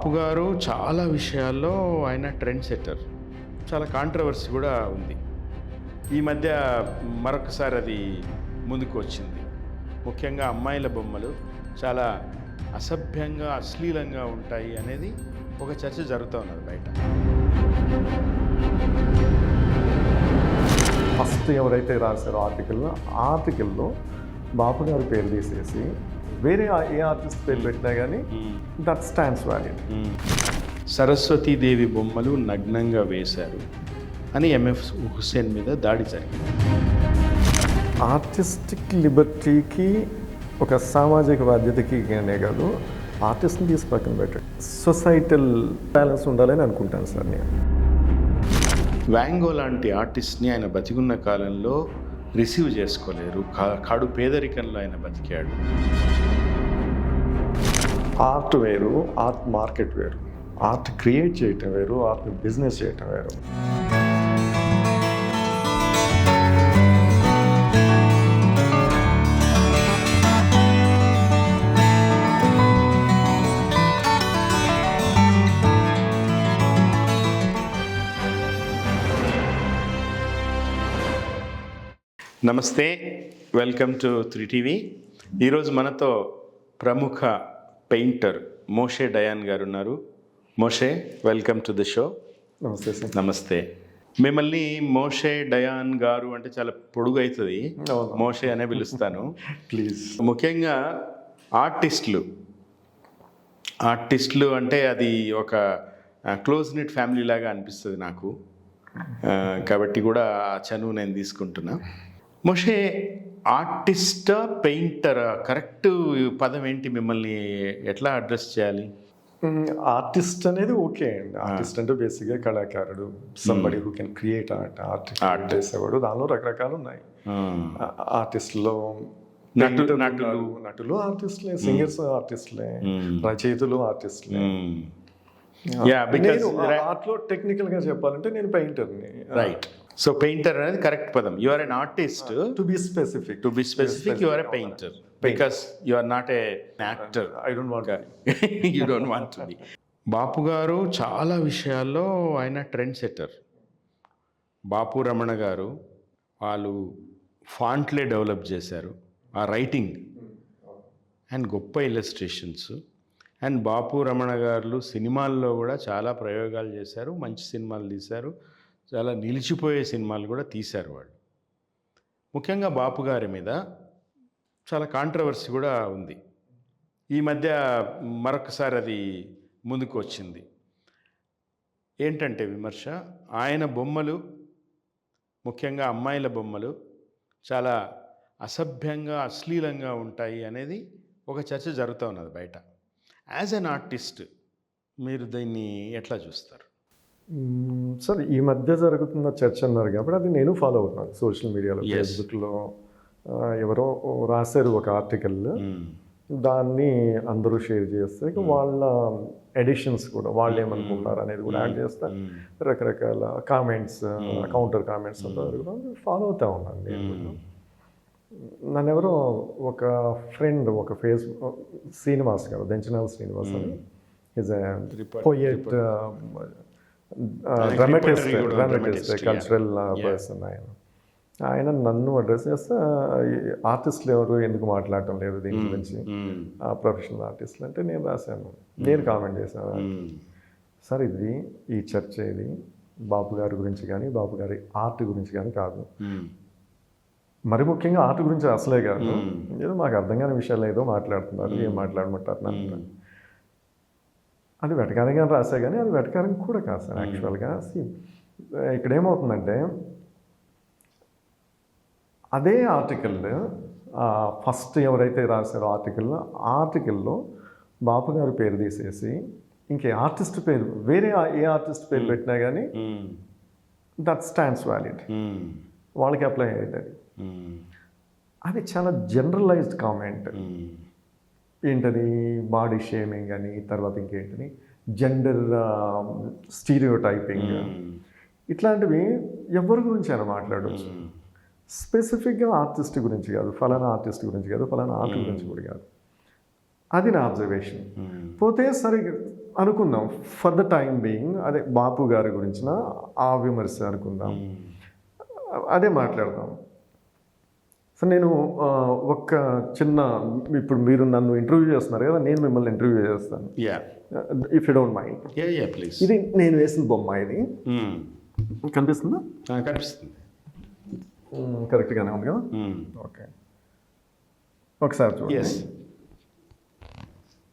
బాపు గారు చాలా విషయాల్లో ఆయన ట్రెండ్ సెట్టర్. చాలా కాంట్రవర్సీ కూడా ఉంది. ఈ మధ్య మరొకసారి అది ముందుకు వచ్చింది. ముఖ్యంగా అమ్మాయిల బొమ్మలు చాలా అసభ్యంగా అశ్లీలంగా ఉంటాయి అనేది ఒక చర్చ జరుగుతూ ఉన్నది బయట. ఫస్ట్ ఎవరైతే రాశారో ఆర్టికల్లో బాపు గారి పేరు తీసేసి వేరే ఏ ఆర్టిస్ట్ పేరు పెట్టినా కానీ దట్ స్టాండ్స్ వ్యాలిడ్. సరస్వతీదేవి బొమ్మలు నగ్నంగా వేశారు అని ఎంఎఫ్ హుస్సేన్ మీద దాడి జరిగింది. ఆర్టిస్టిక్ లిబర్టీకి ఒక సామాజిక బాధ్యతకి అనే కాదు, ఆర్టిస్ట్ని తీసి పక్కన పెట్టండి, సొసైటల్ బ్యాలెన్స్ ఉండాలని అనుకుంటాను సార్ నేను. వ్యాంగో లాంటి ఆర్టిస్ట్ని ఆయన బతికున్న కాలంలో రిసీవ్ చేసుకోలేరు. కడు పేదరికంలో ఆయన బతికాడు. ఆర్ట్ వేరు, ఆర్ట్ మార్కెట్ వేరు, ఆర్ట్ క్రియేట్ చేయటం వేరు, ఆర్ట్ బిజినెస్ చేయటం వేరు. నమస్తే, వెల్కమ్ టు 3TV. ఈరోజు మనతో ప్రముఖ పెయింటర్ మోషే డయాన్ గారు ఉన్నారు. మోషే, వెల్కమ్ టు ద షో. నమస్తే సార్. నమస్తే. మిమ్మల్ని మోషే డయాన్ గారు అంటే చాలా పొడుగు అవుతుంది, మోషే అనే పిలుస్తాను. ప్లీజ్. ముఖ్యంగా ఆర్టిస్టులు అంటే అది ఒక క్లోజ్ నెట్ ఫ్యామిలీ లాగా అనిపిస్తుంది నాకు. కాబట్టి కూడా ఆ చనువు నేను తీసుకుంటున్నా. మోషే, ఆర్టిస్టా పెయింటరా? కరెక్ట్ పదం ఏంటి? మిమ్మల్ని ఎట్లా అడ్రస్ చేయాలి? ఆర్టిస్ట్ అనేది ఓకే అండి. ఆర్టిస్ట్ అంటే బేసిక్గా కళాకారుడు, somebody who can create art చేసేవాడు. దానిలో రకరకాలు ఉన్నాయి. ఆర్టిస్టులో నటులు ఆర్టిస్టులే, సింగర్స్ ఆర్టిస్టులే, రచయితలు ఆర్టిస్టులే. ఆర్ట్లో టెక్నికల్గా చెప్పాలంటే నేను పెయింటర్ని. రైట్. సో పెయింటర్ అనేది కరెక్ట్ పదం. You are an artist. To be specific you are a painter because you are not a actor. I don't want you don't want to be. Bapu garu చాలా విషయాల్లో ఆయన ట్రెండ్ సెట్టర్. బాపు రమణ గారు వాళ్ళు ఫాంట్లే develop చేశారు, ఆ writing and గొప్ప illustrations. And బాపు రమణ గారు సినిమాల్లో కూడా చాలా ప్రయోగాలు చేశారు, మంచి సినిమాలు తీశారు, చాలా నిలిచిపోయే సినిమాలు కూడా తీశారు వాళ్ళు. ముఖ్యంగా బాపు గారి మీద చాలా కాంట్రవర్సీ కూడా ఉంది. ఈ మధ్య మరొకసారి అది ముందుకు వచ్చింది. ఏంటంటే విమర్శ, ఆయన బొమ్మలు ముఖ్యంగా అమ్మాయిల బొమ్మలు చాలా అసభ్యంగా అశ్లీలంగా ఉంటాయి అనేది ఒక చర్చ జరుగుతూ ఉన్నది బయట. యాజ్ అన్ ఆర్టిస్ట్ మీరు దీన్ని ఎట్లా చూస్తారు? సార్, ఈ మధ్య జరుగుతున్న చర్చ అన్నారు కాబట్టి అది నేను ఫాలో అవుతున్నాను. సోషల్ మీడియాలో, ఫేస్బుక్లో ఎవరో రాశారు ఒక ఆర్టికల్, దాన్ని అందరూ షేర్ చేస్తే వాళ్ళ ఎడిషన్స్ కూడా వాళ్ళు ఏమనుకుంటారు అనేది కూడా యాడ్ చేస్తా, రకరకాల కామెంట్స్, కౌంటర్ కామెంట్స్ కూడా ఫాలో అవుతూ ఉన్నాను నేను. నన్ను ఎవరో ఒక ఫ్రెండ్, ఒక శ్రీనివాస్ గారు, దెంచనాల్ శ్రీనివాస్ అని, is a poet, dramatist, cultural person. ఆయన నన్ను అడ్రస్ చేస్తే ఆర్టిస్టులు ఎవరు ఎందుకు మాట్లాడటం లేదు దీని గురించి, ప్రొఫెషనల్ ఆర్టిస్టులు అంటే నేను రాశాను, నేను కామెంట్ చేశాను, సార్ ఇది ఈ చర్చ ఇది బాపు గారి గురించి కానీ బాపు గారి ఆర్ట్ గురించి కానీ కాదు, మరి ముఖ్యంగా ఆర్ట్ గురించి అసలే కాదు, ఏదో మాకు అర్థం కాని విషయాలు ఏదో మాట్లాడుతున్నారు, ఏం మాట్లాడమంటారు నన్ను. అది వెటకారంగా రాసా కానీ అది వెటకారం కూడా కాదు సార్. యాక్చువల్గా ఇక్కడ ఏమవుతుందంటే, అదే ఆర్టికల్ ఫస్ట్ ఎవరైతే రాశారో ఆర్టికల్లో బాపు గారి పేరు తీసేసి ఇంకే ఆర్టిస్ట్ పేరు, వేరే ఏ ఆర్టిస్ట్ పేరు పెట్టినా కానీ దట్ స్టాండ్స్ వ్యాలిడ్, వాళ్ళకి అప్లై అవుతుంది. అది చాలా జనరలైజ్డ్ కామెంట్. ఏంటది, బాడీ షేమింగ్ అని, తర్వాత ఇంకేంటని జెండర్ స్టీరియోటైపింగ్, ఇట్లాంటివి ఎవరి గురించి అయినా మాట్లాడవచ్చు. స్పెసిఫిక్గా ఆర్టిస్ట్ గురించి కాదు, ఫలానా ఆర్టిస్ట్ గురించి కాదు, ఫలానా ఆర్ట్ గురించి కూడా కాదు. అది నా అబ్జర్వేషన్. పోతే సరే అనుకుందాం ఫర్ ద టైం బీయింగ్ అదే బాపు గారి గురించిన ఆ విమర్శ అనుకుందాం, అదే మాట్లాడదాం. సో నేను ఒక చిన్న, ఇప్పుడు మీరు నన్ను ఇంటర్వ్యూ చేస్తున్నారు కదా, నేను మిమ్మల్ని ఇంటర్వ్యూ చేస్తాను, if you don't mind. Please. ఇది నేను వేసిన బొమ్మ, ఇది కనిపిస్తుందా? కనిపిస్తుంది. కరెక్ట్గానే ఉంది కదా? ఓకే, ఒకసారి చూడండి.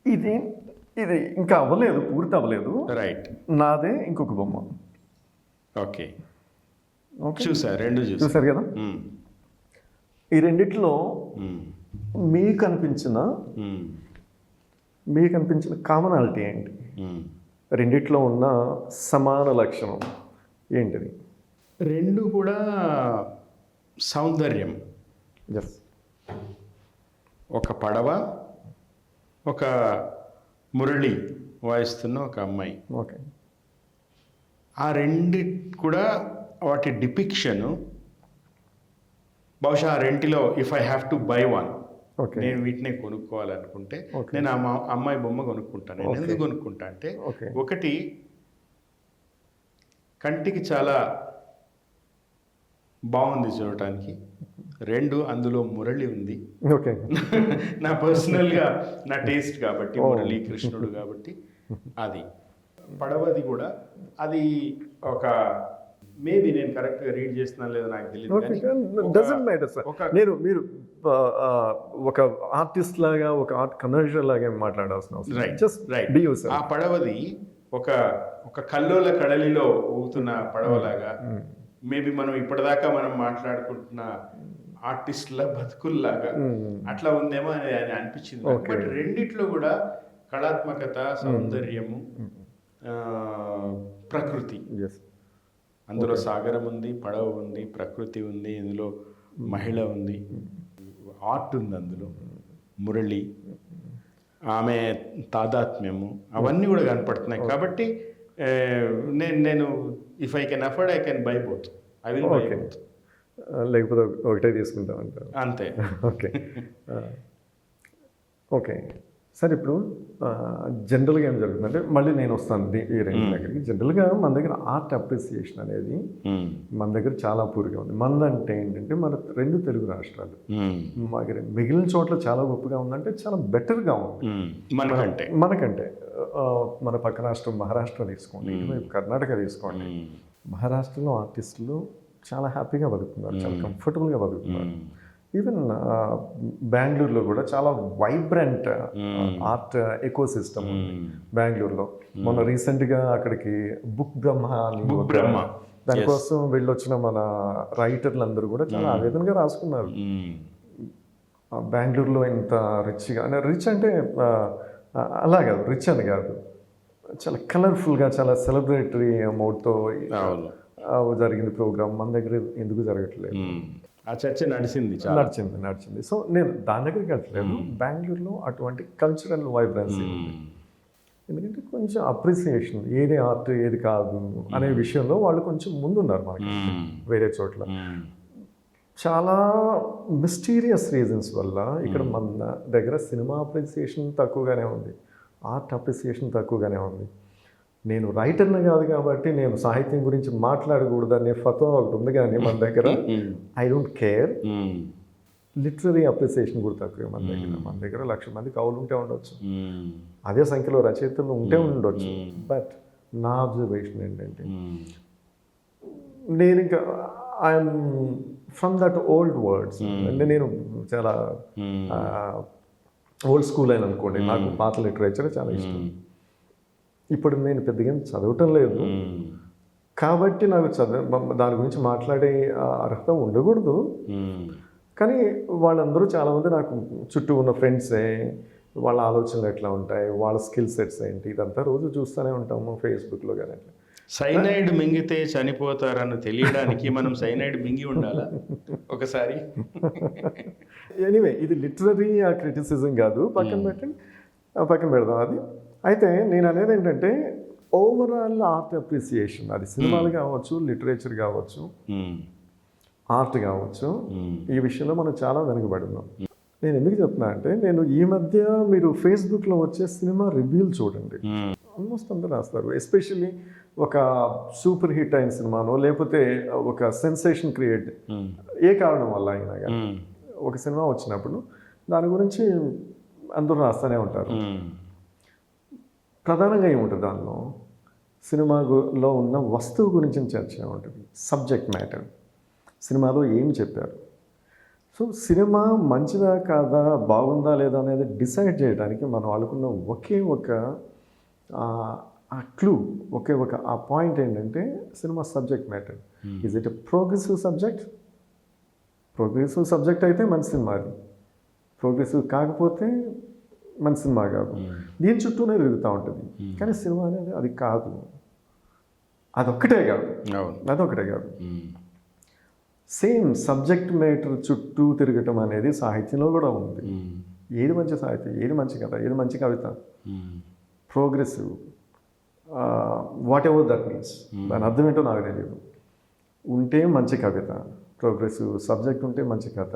ఇది ఇది ఇంకా అవ్వలేదు, పూర్తి అవ్వలేదు. రైట్. నాదే ఇంకొక బొమ్మ. ఓకే, చూసారు, రెండు చూసారు కదా? ఈ రెండిట్లో మీకు అనిపించిన కామనాలిటీ ఏంటి? రెండిట్లో ఉన్న సమాన లక్షణం ఏంటిది? రెండు కూడా సౌందర్యం. ఎస్. ఒక పడవ, ఒక మురళి వాయిస్తున్న ఒక అమ్మాయి. ఓకే. ఆ రెండు కూడా వాటి డిపిక్షను బహుశా ఆ రెంటిలో if I have to buy one, నేను వీటినే కొనుక్కోవాలనుకుంటే నేను ఆ అమ్మాయి బొమ్మ కొనుక్కుంటాను. నేను ఎందుకు కొనుక్కుంటా అంటే, ఒకటి కంటికి చాలా బాగుంది చూడటానికి, రెండు అందులో మురళి ఉంది. ఓకే. నా పర్సనల్గా నా టేస్ట్ కాబట్టి, మురళి కృష్ణుడు కాబట్టి. అది పడవది కూడా అది ఒక మేబీ నేను కరెక్ట్గా రీడ్ చేస్తున్నా లేదో నాకు తెలియదు. మీరు ఒక ఆర్టిస్ట్ లాగా, ఒక ఆర్ట్ కమర్షియల్ లాగా మాట్లాడాల్సిన అవసరం. ఆ పడవది ఒక కల్లోల కడలిలో ఊగుతున్న పడవలాగా, మేబీ మనం ఇప్పటిదాకా మనం మాట్లాడుకుంటున్న ఆర్టిస్ట్ల బతుకుల్లాగా అట్లా ఉందేమో అని అనిపించింది. బట్ రెండిట్లో కూడా కళాత్మకత, సౌందర్యము, ప్రకృతి. అందులో సాగరం ఉంది, పడవ ఉంది, ప్రకృతి ఉంది, ఇందులో మహిళ ఉంది, ఆర్ట్ ఉంది, అందులో మురళి, ఆమె తాదాత్మ్యము, అవన్నీ కూడా కనపడుతున్నాయి. కాబట్టి నేను if I can afford I can buy both, I will buy both. లేకపోతే ఒకటే తీసుకుంటాం అంటారు. అంతే. ఓకే. ఓకే సార్, ఇప్పుడు జనరల్గా ఏం జరుగుతుందంటే, మళ్ళీ నేను వస్తాను ఈ రెండు దగ్గరికి. జనరల్గా మన దగ్గర ఆర్ట్ అప్రిసియేషన్ అనేది మన దగ్గర చాలా పూర్గా ఉంది. మందంటే ఏంటంటే మన రెండు తెలుగు రాష్ట్రాలు, మిగిలిన చోట్ల చాలా గొప్పగా ఉందంటే చాలా బెటర్గా ఉంది మనకంటే. మన పక్క రాష్ట్రం మహారాష్ట్ర తీసుకోండి, ఇటువైపు కర్ణాటక తీసుకోండి. మహారాష్ట్రలో ఆర్టిస్టులు చాలా హ్యాపీగా బతుకుతున్నారు, చాలా కంఫర్టబుల్గా బతుకుతున్నారు. ఈవెన్ బెంగళూరులో కూడా చాలా వైబ్రెంట్ ఆర్ట్ ఎకో సిస్టమ్ ఉంది బెంగళూరులో. మొన్న రీసెంట్గా అక్కడికి బుక్ బ్రహ్మ అని, దానికోసం వెళ్ళొచ్చిన మన రైటర్లు అందరూ కూడా చాలా ఆవేదనగా రాసుకున్నారు. బెంగళూరులో ఇంత రిచ్గా, రిచ్ అంటే అలా కాదు, రిచ్ అని కాదు, చాలా కలర్ఫుల్గా, చాలా సెలబ్రేటరీ మోడ్తో జరిగింది ప్రోగ్రామ్. మన దగ్గర ఎందుకు జరగట్లేదు? ఆ చర్చ నడిచింది. సో నేను దాని దగ్గరికి వెళ్ళట్లేదు. బెంగళూరులో అటువంటి కల్చరల్ వైబ్రెన్సీ ఉంది. ఎందుకంటే కొంచెం అప్రిసియేషన్, ఏది ఆర్ట్ ఏది కాదు అనే విషయంలో వాళ్ళు కొంచెం ముందున్నారు మనకి. వేరే చోట్ల చాలా మిస్టీరియస్ రీజన్స్ వల్ల ఇక్కడ మన దగ్గర సినిమా అప్రిసియేషన్ తక్కువగానే ఉంది, ఆర్ట్ అప్రిసియేషన్ తక్కువగానే ఉంది. నేను రైటర్ని కాదు కాబట్టి నేను సాహిత్యం గురించి మాట్లాడకూడదు అనే ఫతో ఒకటి ఉంది, కానీ మన దగ్గర I don't care. Literary appreciation కూడా తక్కువే మన దగ్గర. మన దగ్గర 1,00,000 మంది కవులు ఉంటే ఉండొచ్చు, అదే సంఖ్యలో రచయితలు ఉంటే ఉండొచ్చు. బట్ నా అబ్జర్వేషన్ ఏంటంటే, నేను ఇంకా I'm from that old words. అంటే నేను చాలా ఓల్డ్ స్కూల్ అని అనుకోండి, నాకు పాత లిటరేచర్ చాలా ఇష్టం. ఇప్పుడు నేను పెద్దగా చదవటం లేదు కాబట్టి నాకు దాని గురించి మాట్లాడే అర్హత ఉండకూడదు. కానీ వాళ్ళందరూ చాలామంది నాకు చుట్టూ ఉన్న ఫ్రెండ్సే, వాళ్ళ ఆలోచనలు ఎట్లా ఉంటాయి, వాళ్ళ స్కిల్ సెట్స్ ఏంటి, ఇదంతా రోజు చూస్తూనే ఉంటాము ఫేస్బుక్లో. కానీ అట్లా సైనైడ్ మింగితే చనిపోతారని తెలియడానికి మనం సైనైడ్ మింగి ఉండాలా ఒకసారి? ఎనీవే, ఇది లిటరరీ క్రిటిసిజం కాదు, పక్కన పెడదాం అది. అయితే నేను అనేది ఏంటంటే, ఓవరాల్ ఆర్ట్ అప్రిసియేషన్, అది సినిమాలు కావచ్చు, లిటరేచర్ కావచ్చు, ఆర్ట్ కావచ్చు, ఈ విషయంలో మనం చాలా వెనుకబడి ఉన్నాం. నేను ఎందుకు చెప్తున్నా అంటే, నేను ఈ మధ్య మీరు ఫేస్బుక్లో వచ్చే సినిమా రివ్యూలు చూడండి, ఆల్మోస్ట్ అందరూ రాస్తారు. ఎస్పెషల్లీ ఒక సూపర్ హిట్ అయిన సినిమానో లేకపోతే ఒక సెన్సేషన్ క్రియేట్ ఏ కారణం వల్ల అయినా కానీ ఒక సినిమా వచ్చినప్పుడు దాని గురించి అందరూ రాస్తూనే ఉంటారు. ప్రధానంగా ఏముంటుంది దానిలో సినిమాలో ఉన్న వస్తువు గురించి చర్చ ఉంటుంది, సబ్జెక్ట్ మ్యాటర్, సినిమాలో ఏం చెప్పారు. సో సినిమా మంచిదా కాదా, బాగుందా లేదా అనేది డిసైడ్ చేయడానికి మనం అనుకున్న ఒకే ఒక ఆ క్లూ, ఒకే ఒక ఆ పాయింట్ ఏంటంటే cinema subject matter. Is it a progressive subject? Progressive subject అయితే మంచి సినిమా, అది ప్రోగ్రెసివ్ కాకపోతే మంచి సినిమా కాదు. దీని చుట్టూనే తిరుగుతూ ఉంటుంది. కానీ సినిమా అనేది అది కాదు, అదొక్కటే కాదు, అదొక్కటే కాదు. సేమ్ సబ్జెక్ట్ మ్యాటర్ చుట్టూ తిరగటం అనేది సాహిత్యంలో కూడా ఉంది. ఏది మంచి సాహిత్యం, ఏది మంచి కథ, ఏది మంచి కవిత, progressive, whatever that means, దాని అర్థం ఏంటో నాకు తెలియదు. ఉంటే మంచి కవిత, ప్రోగ్రెసివ్ సబ్జెక్ట్ ఉంటే మంచి కథ.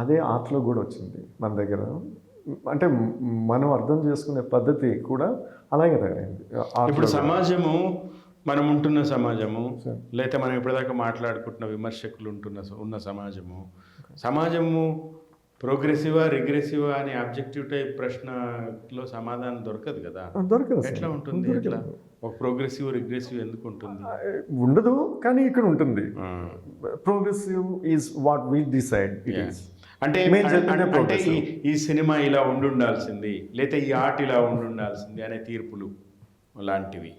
అదే ఆర్ట్లో కూడా వచ్చింది మన దగ్గర. అంటే మనం అర్థం చేసుకునే పద్ధతి కూడా అలాగే తయారైంది. ఇప్పుడు సమాజము, మనం ఉంటున్న సమాజము, లేకపోతే మనం ఇప్పటిదాకా మాట్లాడుకుంటున్న విమర్శకులు ఉన్న సమాజము ప్రోగ్రెసివా రిగ్రెసివా అని ఆబ్జెక్టివ్ టైప్ ప్రశ్నలో సమాధానం దొరకదు కదా. దొరకదు. ఎట్లా ఉంటుంది? ఎట్లా ఒక ప్రోగ్రెసివ్ రిగ్రెసివ్ ఎందుకు ఉంటుంది? ఉండదు, కానీ ఇక్కడ ఉంటుంది. Progressive is what we decide it is. అంటే ఈ సినిమా ఇలా ఉండాల్సింది, లేకపోతే ఈ ఆర్ట్ ఇలా ఉండాల్సింది అనే తీర్పులు లాంటివి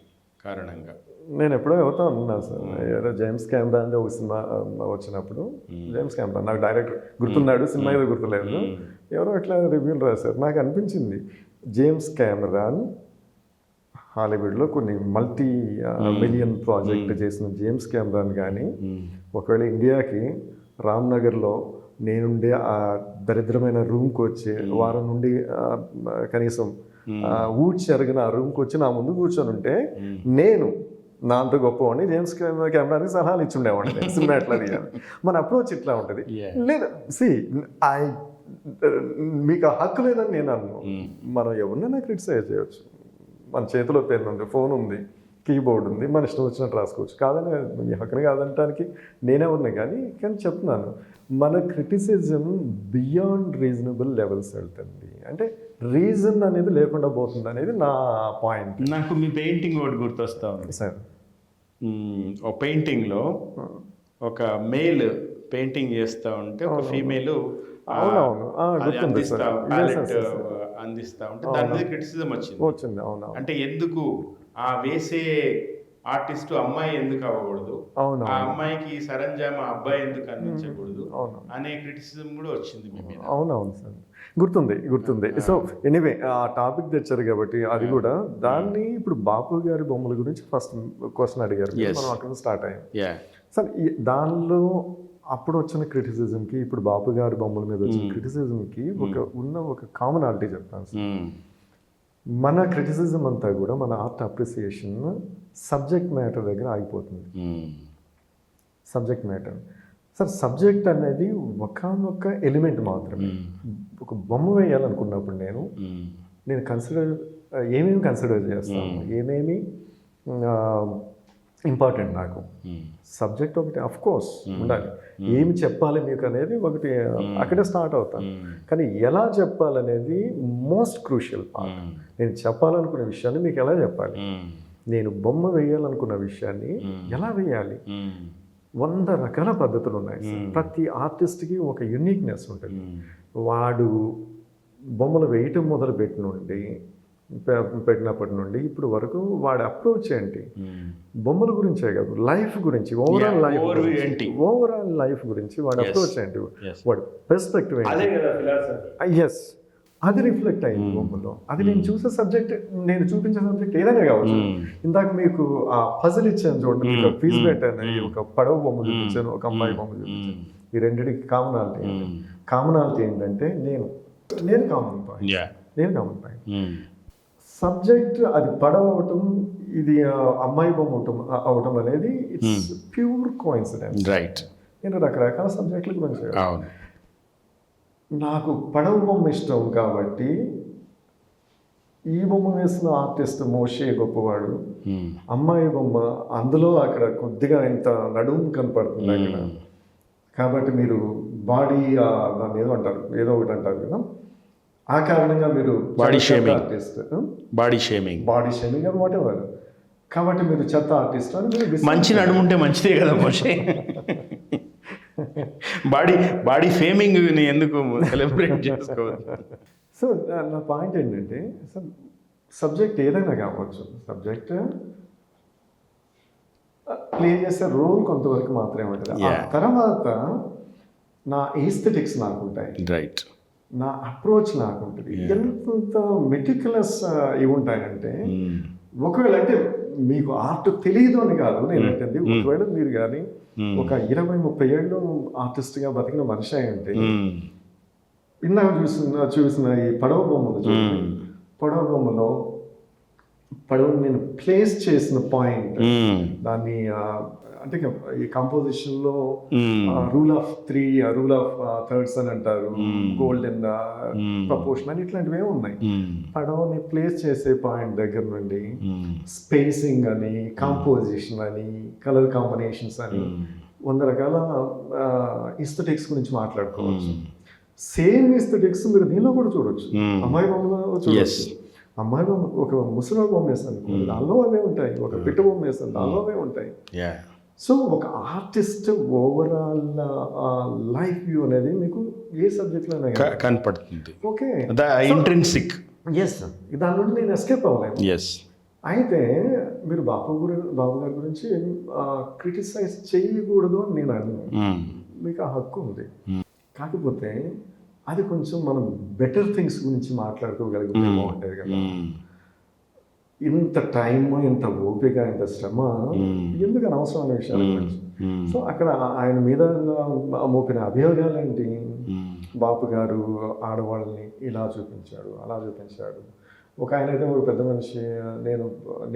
కారణంగా నేను ఎప్పుడో ఎవరితో అన్నాను సార్, ఏదో జేమ్స్ కెమెరా అంటే ఒక సినిమా వచ్చినప్పుడు, జేమ్స్ కెమెరా నాకు డైరెక్టర్ గుర్తున్నాడు, సినిమా ఏదో గుర్తులేదు, ఎవరో ఇట్లా రివ్యూలు రాశారు. నాకు అనిపించింది జేమ్స్ కెమెరాన్ హాలీవుడ్లో కొన్ని మల్టీ మిలియన్ ప్రాజెక్ట్ చేసిన జేమ్స్ కెమెరాన్ కానీ ఒకవేళ ఇండియాకి రామ్నగర్లో నేనుండే ఆ దరిద్రమైన రూమ్కి వచ్చి వారం నుండి కనీసం ఊడ్చి జరిగిన ఆ రూమ్కి వచ్చి నా ముందు కూర్చొని ఉంటే నేను నా అంత గొప్పవాడిని జేమ్స్ కెమెరాకి సలహాలు ఇచ్చి ఉండేవాడిని సినిమా ఎట్లా తీయాలి. మన అప్రోచ్ ఇట్లా ఉంటుంది. లేదు సి మీకు ఆ హక్కు లేదని నేను అన్నాను. మనం ఎవరినైనా క్రిటిసైజ్ చేయవచ్చు. మన చేతిలో పెన్ ఉంది, ఫోన్ ఉంది, కీబోర్డ్ ఉంది, మన ఇష్టం వచ్చినట్టు రాసుకోవచ్చు. కాదని మీ హక్కుని కాదనటానికి నేనెవరిని కానీ చెప్తున్నాను, మన క్రిటిసిజం బియాండ్ రీజనబుల్ లెవెల్స్ వెళ్తుంది. అంటే రీజన్ అనేది లేకుండా పోతుంది అనేది నా పాయింట్. నాకు మీ పెయింటింగ్ ఒకటి గుర్తొస్తా ఉంది సార్. ఒక పెయింటింగ్లో ఒక మేల్ పెయింటింగ్ చేస్తూ ఉంటే ఒక ఫీమేల్ అందిస్తా ఉంటే దాని మీద క్రిటిసిజం వచ్చింది. అంటే ఎందుకు ఆ వేసే ఆర్టిస్ట్ అమ్మాయి ఎందుకు అవ్వకూడదు, ఆ అమ్మాయికి సరంజామా అబ్బాయి ఎందుకు అందించకూడదు అనే క్రిటిసిజం కూడా వచ్చింది మీ మీద. అవునవును సార్, గుర్తుంది. సో ఎనీవే ఆ టాపిక్ తెచ్చారు కాబట్టి అది కూడా దాన్ని ఇప్పుడు బాపు గారి బొమ్మల గురించి ఫస్ట్ క్వశ్చన్ అడిగారు, మనం అక్కడ స్టార్ట్ అయ్యాం సార్. దానిలో అప్పుడు వచ్చిన క్రిటిసిజంకి ఇప్పుడు బాపు గారి బొమ్మల మీద వచ్చిన క్రిటిసిజంకి ఒక కామనాలిటీ చెప్తాను సార్. మన క్రిటిసిజం అంతా కూడా మన ఆర్ట్ అప్రిసియేషన్ సబ్జెక్ట్ మ్యాటర్ దగ్గర ఆగిపోతుంది. సబ్జెక్ట్ మ్యాటర్ సార్, సబ్జెక్ట్ అనేది ఒకానొక ఎలిమెంట్ మాత్రమే. ఒక బొమ్మ వేయాలనుకున్నప్పుడు నేను ఏమేమి కన్సిడర్ చేస్తాను, ఏమేమి ఇంపార్టెంట్ నాకు. సబ్జెక్ట్ ఒకటి అఫ్ కోర్స్ ఉండాలి, ఏమి చెప్పాలి మీకు అనేది ఒకటి అక్కడే స్టార్ట్ అవుతాను. కానీ ఎలా చెప్పాలనేది మోస్ట్ క్రూషియల్ పార్ట్. నేను చెప్పాలనుకున్న విషయాన్ని మీకు ఎలా చెప్పాలి, నేను బొమ్మ వేయాలనుకున్న విషయాన్ని ఎలా వేయాలి. 100 రకాల పద్ధతులు ఉన్నాయి. ప్రతి ఆర్టిస్ట్కి ఒక యూనిక్నెస్ ఉంటుంది. వాడు బొమ్మలు వేయటం మొదలు పెట్టినప్పటి నుండి ఇప్పుడు వరకు వాడి అప్రోచ్ ఏంటి, బొమ్మల గురించే కాదు, లైఫ్ గురించి, ఓవరాల్ లైఫ్ గురించి వాడి అప్రోచ్ ఏంటి, వాడి పర్స్పెక్టివ్ ఏంటి, ఎస్ అది రిఫ్లెక్ట్ అయ్యింది బొమ్మలో. అది నేను చూసే సబ్జెక్ట్, నేను చూపించే సబ్జెక్ట్ ఏదైనా కావచ్చు. ఇందాక మీకు ఆ పజిల్ ఇచ్చాను చూడండి, మీకు ఫీజు పెట్టాను, ఒక పడవ బొమ్మ చూపించాను, ఒక అమ్మాయి బొమ్మ చూపించాను. ఈ రెండింటికి కామనాలిటీ ఏంటంటే నేను కామన్ పాయింట్. సబ్జెక్ట్ అది పడవ అవటం, ఇది అమ్మాయి బొమ్మ అవటం అనేది ఇట్స్ ప్యూర్ కోఇన్సిడెన్స్. రైట్. నేను రకరకాల సబ్జెక్టుల గురించి, నాకు పడవ బొమ్మ ఇష్టం కాబట్టి ఈ బొమ్మ వేసిన ఆర్టిస్ట్ మోషే గొప్పవాడు, అమ్మాయి బొమ్మ అందులో అక్కడ కొద్దిగా ఇంత నడుము కనపడుతుంది అక్కడ. కాబట్టి మీరు బాడీ దాన్ని ఏదో అంటారు, ఏదో ఒకటి అంటారు కదా, ఆ కారణంగా మీరు body shaming, artist, body shaming అది వాట్ ఎవర్. కాబట్టి మీరు చెత్త ఆర్టిస్ట్ అని మీరు మంచి నడుము ఉంటే మంచిదే కదా మోషే. బాడీ ఫేమింగ్ ని ఎందుకు సెలబ్రేట్ చేసుకోవాలి? సో నా పాయింట్ ఏంటంటే, సబ్జెక్ట్ ఏదైనా కావచ్చు, సబ్జెక్ట్ ప్లే చేసే రోల్ కొంతవరకు మాత్రమే ఉంటుంది. ఆ తర్వాత నా ఈస్థెటిక్స్ నాకుంటాయి, రైట్, నా అప్రోచ్ నాకుంటుంది. ఎంత మెటిక్యులస్ ఇవి ఉంటాయంటే, ఒకవేళ అంటే మీకు ఆర్ట్ తెలియదు అని కాదు నేను అంటుంది, ఒకవేళ మీరు కానీ ఒక 20-30 ఏళ్ళు ఆర్టిస్ట్గా బతికిన మనిషి అయి ఉంటే, ఇందాక చూసిన ఈ పడవ బొమ్మలు చూడండి, పడవ బొమ్మలో పడవని నేను ప్లేస్ చేసిన పాయింట్, దాన్ని అంటే ఈ కంపోజిషన్లో rule of 3, rule of thirds అని అంటారు, గోల్డెన్ ప్రపోర్షన్ అని ఇట్లాంటివి ఉన్నాయి. పడవని ప్లేస్ చేసే పాయింట్ దగ్గర నుండి స్పేసింగ్ అని, కాంపోజిషన్ అని, కలర్ కాంబినేషన్స్ అని 100 రకాల ఈస్థెటిక్స్ గురించి మాట్లాడుకోవచ్చు. సేమ్ ఈస్థెటిక్స్ మీరు దీనిలో కూడా చూడొచ్చు. అమ్మాయి బొమ్మలో చూడొచ్చు. అమ్మాయి బొమ్మ, ఒక ముసలి బొమ్మ వేస్తాను దానిలో అవే ఉంటాయి, ఒక పిట్ట బొమ్మ వేస్తాను దానిలో అవే ఉంటాయి. సో ఒక ఆర్టిస్ట్ ఓవరాల్ లైఫ్ వ్యూ అనేది మీకు ఏ సబ్జెక్ట్లో కనపడుతుంది. Okay, intrinsic. ఎస్, దాని నుండి నేను ఎస్కేప్ అవ్వలేదు. అయితే మీరు బాబు గారి గురించి క్రిటిసైజ్ చేయకూడదు అని నేను అన్నాను, మీకు ఆ హక్కు ఉంది. కాకపోతే అది కొంచెం మనం బెటర్ థింగ్స్ గురించి మాట్లాడుకోగలిగితే బాగుంటుంది కదా. ఇంత టైం, ఇంత ఓపిక, ఇంత శ్రమ ఎందుకు అనవసరమైన విషయాల గురించి. సో అక్కడ ఆయన మీద మోపిన అభియోగాలు ఏంటి? బాపు గారు ఆడవాళ్ళని ఇలా చూపించాడు, అలా చూపించాడు. ఒక ఆయన అయితే ఒక పెద్ద మనిషి,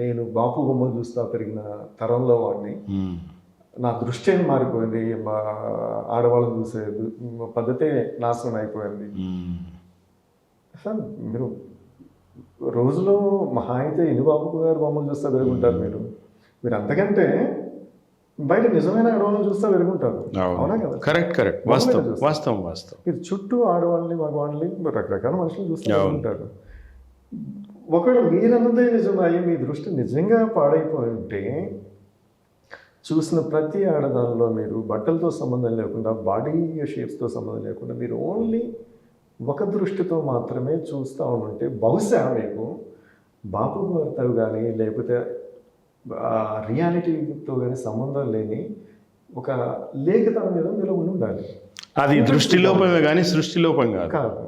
నేను బాపు బొమ్మలు చూస్తా పెరిగిన తరంలో వాడిని, నా దృష్టి ఏం మారిపోయింది, మా ఆడవాళ్ళని చూసే పద్ధతే నాశనం అయిపోయింది. సార్ మీరు రోజులో మహా అయితే ఎన్ని బాబు గారు బొమ్మలు చూస్తా పెరుగుంటారు మీరు అంతకంటే బయట నిజమైన ఆడవాళ్ళని చూస్తా పెరుగుంటారు. అవునా కదా? కరెక్ట్, వాస్తవం. మీరు చుట్టూ ఆడవాళ్ళని, మగవాళ్ళని, రకరకాల మనుషులు చూస్తూ ఉంటారు. ఒకవేళ మీరన్నదే నిజమయ్యి మీ దృష్టి నిజంగా పాడైపోయి ఉంటే, చూసిన ప్రతి ఆడదానిలో మీరు బట్టలతో సంబంధం లేకుండా, బాడీ షేప్స్తో సంబంధం లేకుండా, మీరు ఓన్లీ ఒక దృష్టితో మాత్రమే చూస్తూ ఉంటే, బహుశా మీకు బాపు గారితో కానీ లేకపోతే రియాలిటీతో కానీ సంబంధం లేని ఒక లేఖతనం మీద మీరు ఉండాలి. అది దృష్టిలోపమే కానీ సృష్టిలోపం కాదు,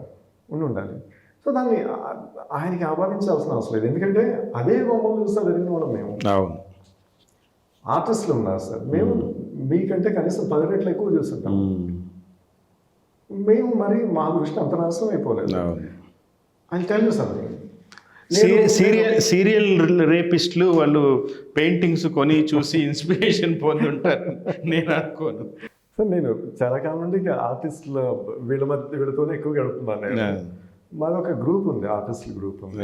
ఉండాలి. సో దాన్ని ఆయనకి ఆపాదించాల్సిన అవసరం లేదు. ఎందుకంటే అదే బొమ్మలు చూస్తా పెరిగిన వాళ్ళం మేము. ఆర్టిస్టులు ఉన్నారు సార్, మేము మీకంటే కనీసం 10 రెట్లు ఎక్కువ చూస్తుంటాం. మేము మరి మా దృష్టి అంత నాశనం అయిపోలేదు. ఆయన టెల్ యూ సంథింగ్, సీరియల్ రేపిస్టులు వాళ్ళు పెయింటింగ్స్ కొని చూసి ఇన్స్పిరేషన్ పొందుంటారు నేను అనుకోను. సార్ నేను చాలా కాలం నుండి ఆర్టిస్టుల వీళ్ళతోనే ఎక్కువ గడుపుతున్నాను. మాది ఒక గ్రూప్ ఉంది, ఆర్టిస్టుల గ్రూప్ ఉంది,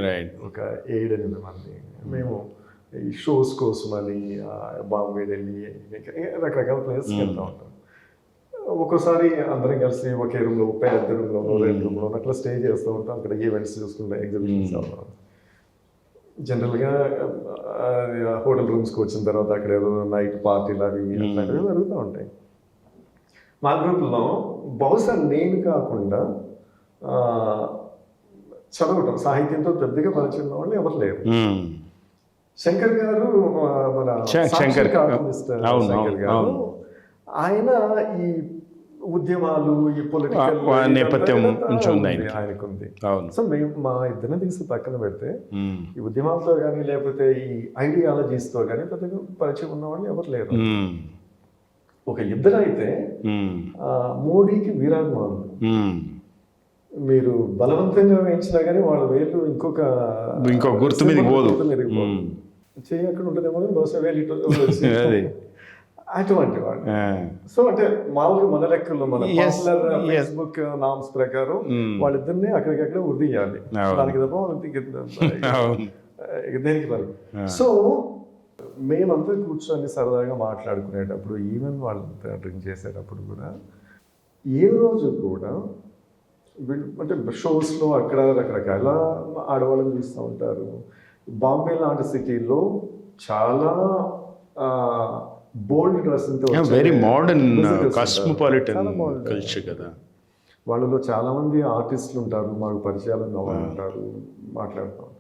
ఒక 7-8 మంది. మేము ఈ షోస్ కోసం అని బాంబే, ఢిల్లీ, రకరకాల ప్లేసెస్కి వెళ్తూ ఉంటాం. ఒక్కోసారి అందరం కలిసి ఒకే రూమ్లో, 32 రూమ్లో, 2 రూమ్లో అట్లా స్టే చేస్తూ ఉంటాం. అక్కడ ఈవెంట్స్ చూసుకుంటాం, ఎగ్జిబిషన్స్ అవుతాం. జనరల్గా హోటల్ రూమ్స్కి వచ్చిన తర్వాత అక్కడ ఏదో నైట్ పార్టీలు అవి అట్లాంటివి జరుగుతూ ఉంటాయి. మా గ్రూప్లో బహుశా నేను కాకుండా చదవటం, సాహిత్యంతో పెద్దగా పరిచయం ఉన్న వాళ్ళు ఎవరు లేరు. శంకర్ గారు, మన శంకర్ గారు, ఆయన ఈ ఉద్యమాలు, ఈ పొలిటికల్ నేపథ్యం ఆయనకుంది. సో మేము మా ఇద్దరిని తీసి పక్కన పెడితే ఈ ఉద్యమాలతో కానీ లేకపోతే ఈ ఐడియాలజీస్తో కానీ పెద్దగా పరిచయం ఉన్న వాళ్ళు ఎవరు లేరు. ఒక ఇద్దరు అయితే మోడీకి వీరాభిమానులు. మీరు బలవంతంగా వేయించినా కానీ వాళ్ళ వేలు ఇంకో గుర్తు మీద పోదు. చేయి అక్కడ ఉంటుందేమో కానీ బహుశా వేలు అటువంటి వాళ్ళు. సో అంటే మామూలుగా మన లెక్కల్లో మన Yes, yes. ఫేస్బుక్ నామ్స్ ప్రకారం వాళ్ళిద్దరిని అక్కడికక్కడ ఉరియాలి. దానికి తప్ప అవును. దేనికి వరకు. సో మేమంతా కూర్చొని సరదాగా మాట్లాడుకునేటప్పుడు ఈవెన్ వాళ్ళంతా డ్రింక్ చేసేటప్పుడు కూడా ఏ రోజు కూడా వీళ్ళు అంటే షోస్లో అక్కడ రకరకాల ఆడవాళ్ళని చూస్తూ ఉంటారు. బాంబే లాంటి సిటీలో చాలా bold dress very modern cosmopolitan culture కదా. వాళ్ళలో చాలామంది ఆర్టిస్టులు ఉంటారు, మాకు పరిచయాలు ఉన్న వాళ్ళు ఉంటారు, మాట్లాడుతూ ఉంటారు.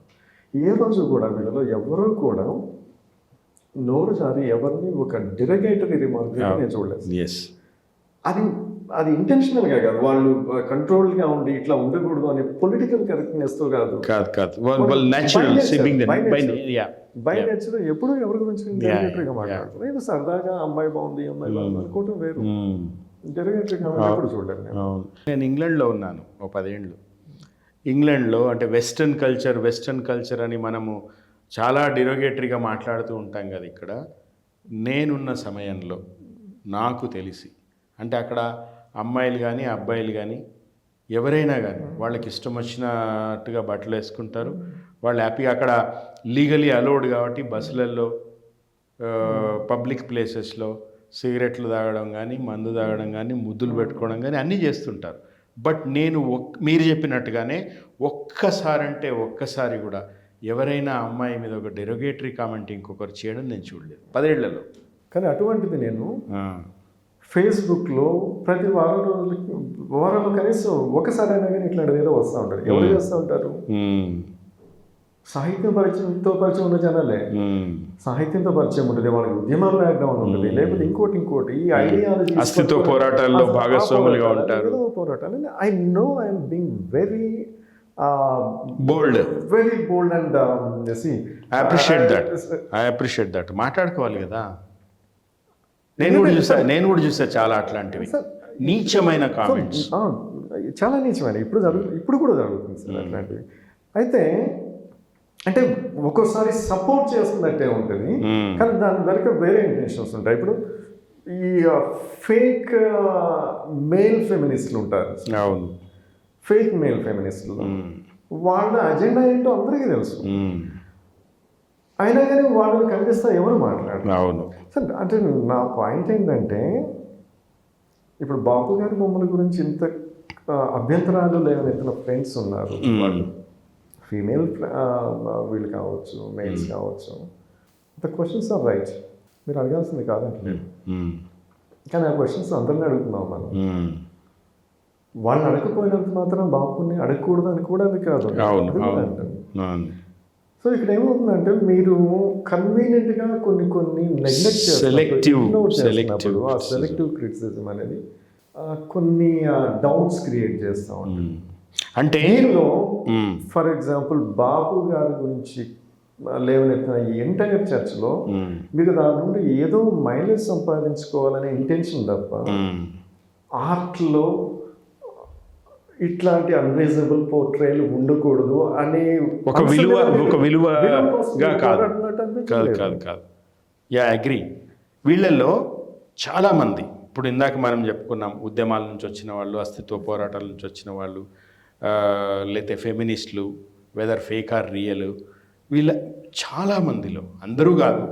ఏ రోజు కూడా వీళ్ళలో ఎవరూ కూడా నోరు జారి ఎవరిని ఒక డిరగేటరీ రిమార్క్ నేను చూడలేదు. అది అది ఇంటెన్షనల్గా కాదు, వాళ్ళు కంట్రోల్గా ఉండి ఇట్లా ఉండకూడదు అనే పొలిటికల్ కరెక్ట్నెస్తో కాదు. బై నేచర్ ఎప్పుడు ఎవరి గురించి డెరిగేటరీగా మాట్లాడుతున్నారు. ఇది సరదాగా అమ్మాయి బాగుంది అమ్మాయి బాగుంది అనుకోవటం వేరు. డెరిగేటరీగా ఎప్పుడు చూడలేదు. నేను ఇంగ్లాండ్లో ఉన్నాను ఓ 10 ఏళ్ళు. ఇంగ్లాండ్లో అంటే వెస్టర్న్ కల్చర్ అని మనము చాలా డిరోగేటరీగా మాట్లాడుతూ ఉంటాం కదా. ఇక్కడ నేనున్న సమయంలో నాకు తెలిసి అంటే అక్కడ అమ్మాయిలు కానీ అబ్బాయిలు కానీ ఎవరైనా కానీ వాళ్ళకి ఇష్టం వచ్చినట్టుగా బట్టలు వేసుకుంటారు. వాళ్ళు హ్యాపీగా అక్కడ లీగలీ అలౌడ్ కాబట్టి బస్సులలో పబ్లిక్ ప్లేసెస్లో సిగరెట్లు తాగడం కానీ మందు తాగడం కానీ ముద్దులు పెట్టుకోవడం కానీ అన్నీ చేస్తుంటారు. బట్ నేను మీరు చెప్పినట్టుగానే ఒక్కసారి కూడా ఎవరైనా అమ్మాయి మీద ఒక డెరోగేటరీ కామెంట్ ఇంకొకరు చేయడం నేను చూడలేదు 10 ఏళ్లలో. కానీ అటువంటిది నేను ఫేస్బుక్లో ప్రతి వారంలో కనీసం ఒకసారైనా కానీ ఇట్లాంటిది ఏదో వస్తూ ఉంటారు. ఎవరు చేస్తూ ఉంటారు? సాహిత్యం పరిచయం ఉన్న జనాలే. సాహిత్యంతో పరిచయం ఉంటుంది, వాళ్ళకి ఉద్యమాల బ్యాక్గ్రౌండ్ ఉంటుంది, లేకపోతే ఇంకోటి ఈ ఐడియాలజీ అస్తిత్వ పోరాటాల్లో భాగస్వాములుగా ఉంటారు. పోరాటాలు I know I'm being very bold and I appreciate that. మాట్లాడుకోవాలి కదా. నేను కూడా చూసా చాలా అట్లాంటివి నీచమైన కామెంట్స్, చాలా నీచమైన ఇప్పుడు కూడా జరుగుతుంది సార్ అట్లాంటివి. అయితే అంటే ఒక్కోసారి సపోర్ట్ చేస్తున్నట్టే ఉంటుంది, కానీ దాని వెనక వేరే ఇంటెన్షన్స్ ఉంటాయి. ఇప్పుడు ఈ ఫేక్ మేల్ ఫెమినిస్టులు ఉంటారు. అవును, ఫేక్ మేల్ ఫెమినిస్టులు వాళ్ళ అజెండా ఏంటో అందరికీ తెలుసు. అయినా కానీ వాళ్ళని కనిపిస్తా ఎవరు మాట్లాడరు. అవును సార్, అంటే నా పాయింట్ ఏంటంటే ఇప్పుడు బాపు గారి బొమ్మల గురించి ఇంత అభ్యంతరాలు లేవనెత్తిన ఫ్రెండ్స్ ఉన్నారు. వాళ్ళు ఫీమేల్ వీళ్ళు కావచ్చు, మేల్స్ కావచ్చు. ద క్వశ్చన్స్ ఆర్ రైట్, మీరు అడగాల్సింది కాదంటే. కానీ ఆ క్వశ్చన్స్ అందరినీ అడుగుతున్నాం మనం. వాళ్ళని అడగకపోయినంత మాత్రం బాపుని అడగకూడదు అని కూడా అది కాదు. సో ఇక్కడ ఏమవుతుందంటే మీరు కన్వీనియంట్గా కొన్ని నెగ్లెక్ట్ చేస్తున్నప్పుడు ఆ సెలెక్టివ్ క్రిటిసిజం అనేది కొన్ని డౌట్స్ క్రియేట్ చేస్తూ ఉంటుంది. అంటే ఫర్ ఎగ్జాంపుల్ బాపు గారి గురించి లేవనెత్తిన ఈ ఎంటైర్ చర్చ్లో మీకు దాని నుండి ఏదో మైలేజ్ సంపాదించుకోవాలనే ఇంటెన్షన్ తప్ప ఆర్ట్లో ఇట్లాంటి అన్రీజనబుల్ పోర్ట్రేలు ఉండకూడదు అనే ఒక విలువగా కాదు. Yeah agree. వీళ్ళల్లో చాలామంది ఇప్పుడు ఇందాక మనం చెప్పుకున్నాం, ఉద్యమాల నుంచి వచ్చిన వాళ్ళు, అస్తిత్వ పోరాటాల నుంచి వచ్చిన వాళ్ళు, లేకపోతే ఫెమినిస్టులు, వెదర్ ఫేక్ ఆర్ రియల్, వీళ్ళ చాలామందిలో, అందరూ కాదు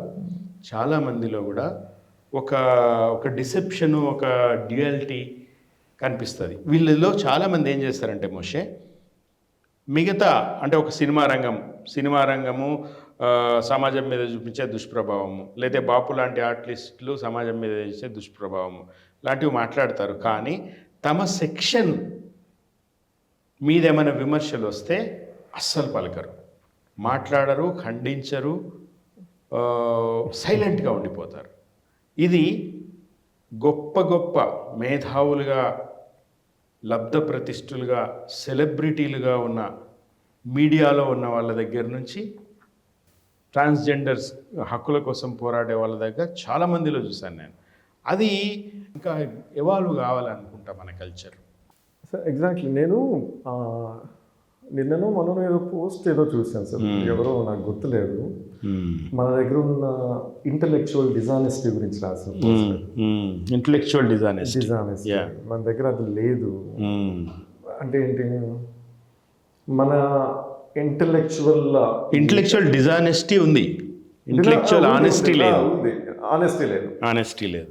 చాలామందిలో కూడా ఒక డిసెప్షను, ఒక డ్యూయాలిటీ కనిపిస్తుంది. వీళ్ళలో చాలామంది ఏం చేస్తారంటే మోషే మిగతా అంటే ఒక సినిమా రంగము సమాజం మీద చూపించే దుష్ప్రభావము, లేదా బాపు లాంటి ఆర్టిస్టులు సమాజం మీద చేసే దుష్ప్రభావము లాంటివి మాట్లాడతారు. కానీ తమ సెక్షన్ మీద ఏమైనా విమర్శలు వస్తే అస్సలు పలకరు, మాట్లాడరు, ఖండించరు, సైలెంట్గా ఉండిపోతారు. ఇది గొప్ప మేధావులుగా, లబ్ధ ప్రతిష్ఠులుగా, సెలబ్రిటీలుగా ఉన్న మీడియాలో ఉన్న వాళ్ళ దగ్గర నుంచి ట్రాన్స్జెండర్స్ హక్కుల కోసం పోరాడే వాళ్ళ దగ్గర చాలామందిలో చూశాను నేను. అది ఇంకా ఎవాల్వ్ కావాలనుకుంటా మన కల్చర్. Sir exactly. నేను నిన్ననో మనలో ఏదో పోస్ట్ ఏదో చూశాను సార్, ఎవరో నాకు గుర్తులేదు. మన దగ్గర ఉన్న ఇంటలెక్చువల్ డిజానెస్టీ గురించి రాశారు. ఇంటలెక్చువల్ డిజానెస్టీ మన దగ్గర అది లేదు. అంటే ఏంటి, మన ఇంటలెక్చువల్ డిజానెస్టీ ఉంది, ఇంటలెక్చువల్ ఆనెస్టీ లేదు. ఆనెస్టీ లేదు.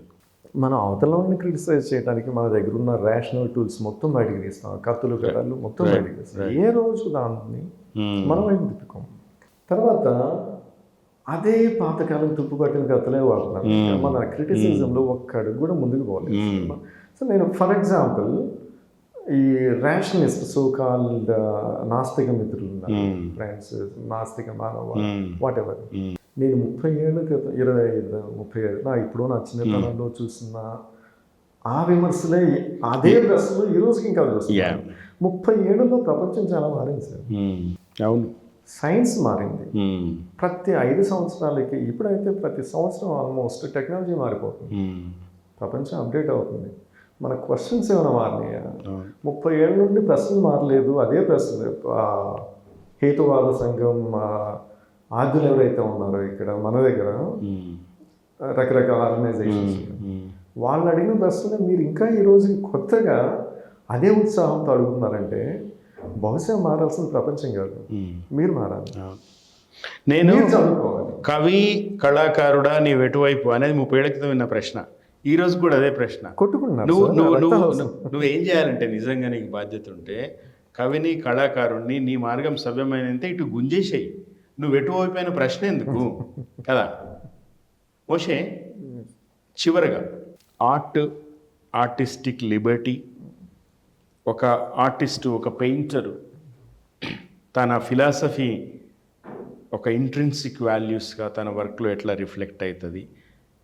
మన అవతలని క్రిటిసైజ్ చేయడానికి మన దగ్గర ఉన్న రేషనల్ టూల్స్ మొత్తం బయటకు తీస్తాం, కత్తులు కథలు మొత్తం బయటకు తీస్తాం. ఏ రోజు దాన్ని మనం వైపు తిప్పుకోం. తర్వాత అదే పాతకాలం తుప్పుపట్టిన కథలే వాడుతున్నారు. మన క్రిటిసిజంలో ఒక్క అడుగు కూడా ముందుకు పోలేదు. సో నేను ఫర్ ఎగ్జాంపుల్ ఈ రేషనలిస్ట్ సో కాల్డ్ నాస్తిక మిత్రులు ఉన్నారు, ఫ్రెండ్స్, నాస్తిక మానవ వాట్ ఎవర్. నేను 30 ఏళ్ళ క్రితం 25-30 ఏళ్ళు ఇప్పుడు నా చిన్నతనంలో చూసిన ఆ విమర్శలే, అదే ప్రశ్నలు ఈ రోజుకి ఇంకా చూస్తున్నాను. 30 ఏళ్ళలో ప్రపంచం చాలా మారింది సార్. అవును, సైన్స్ మారింది. ప్రతి 5 సంవత్సరాలకి ఇప్పుడైతే ప్రతి సంవత్సరం ఆల్మోస్ట్ టెక్నాలజీ మారిపోతుంది, ప్రపంచం అప్డేట్ అవుతుంది. మన క్వశ్చన్స్ ఏమైనా మారినాయా? 30 ఏళ్ళ నుండి ప్రశ్నలు మారలేదు, అదే ప్రశ్నలు. హేతువాద సంఘం ఆద్యులు ఎవరైతే ఉన్నారో ఇక్కడ మన దగ్గర రకరకాల ఆర్గనైజేషన్స్, వాళ్ళు అడిగిన ప్రశ్నలు మీరు ఇంకా ఈరోజు కొత్తగా అదే ఉత్సాహంతో అడుగుతున్నారంటే బహుశా మారాల్సిన ప్రపంచం కాదు, మీరు మారాలి. నేను కవి కళాకారుడా నీ వెటువైపు అనేది 30 ఏళ్ల క్రితం విన్న ప్రశ్న, ఈ రోజు కూడా అదే ప్రశ్న. కొట్టుకున్నారు. నువ్వేం చేయాలంటే, నిజంగా నీకు బాధ్యత ఉంటే కవిని కళాకారుణ్ణి నీ మార్గం సవ్యమైనంతే ఇటు గుంజేసేయి. నువ్వు ఎటువైపోయిన ప్రశ్న ఎందుకు కదా. ఓషే, చివరగా ఆర్టిస్టిక్ లిబర్టీ, ఒక ఆర్టిస్టు, ఒక పెయింటరు తన ఫిలాసఫీ ఒక ఇంట్రిన్సిక్ వాల్యూస్గా తన వర్క్లో ఎట్లా రిఫ్లెక్ట్ అవుతుంది,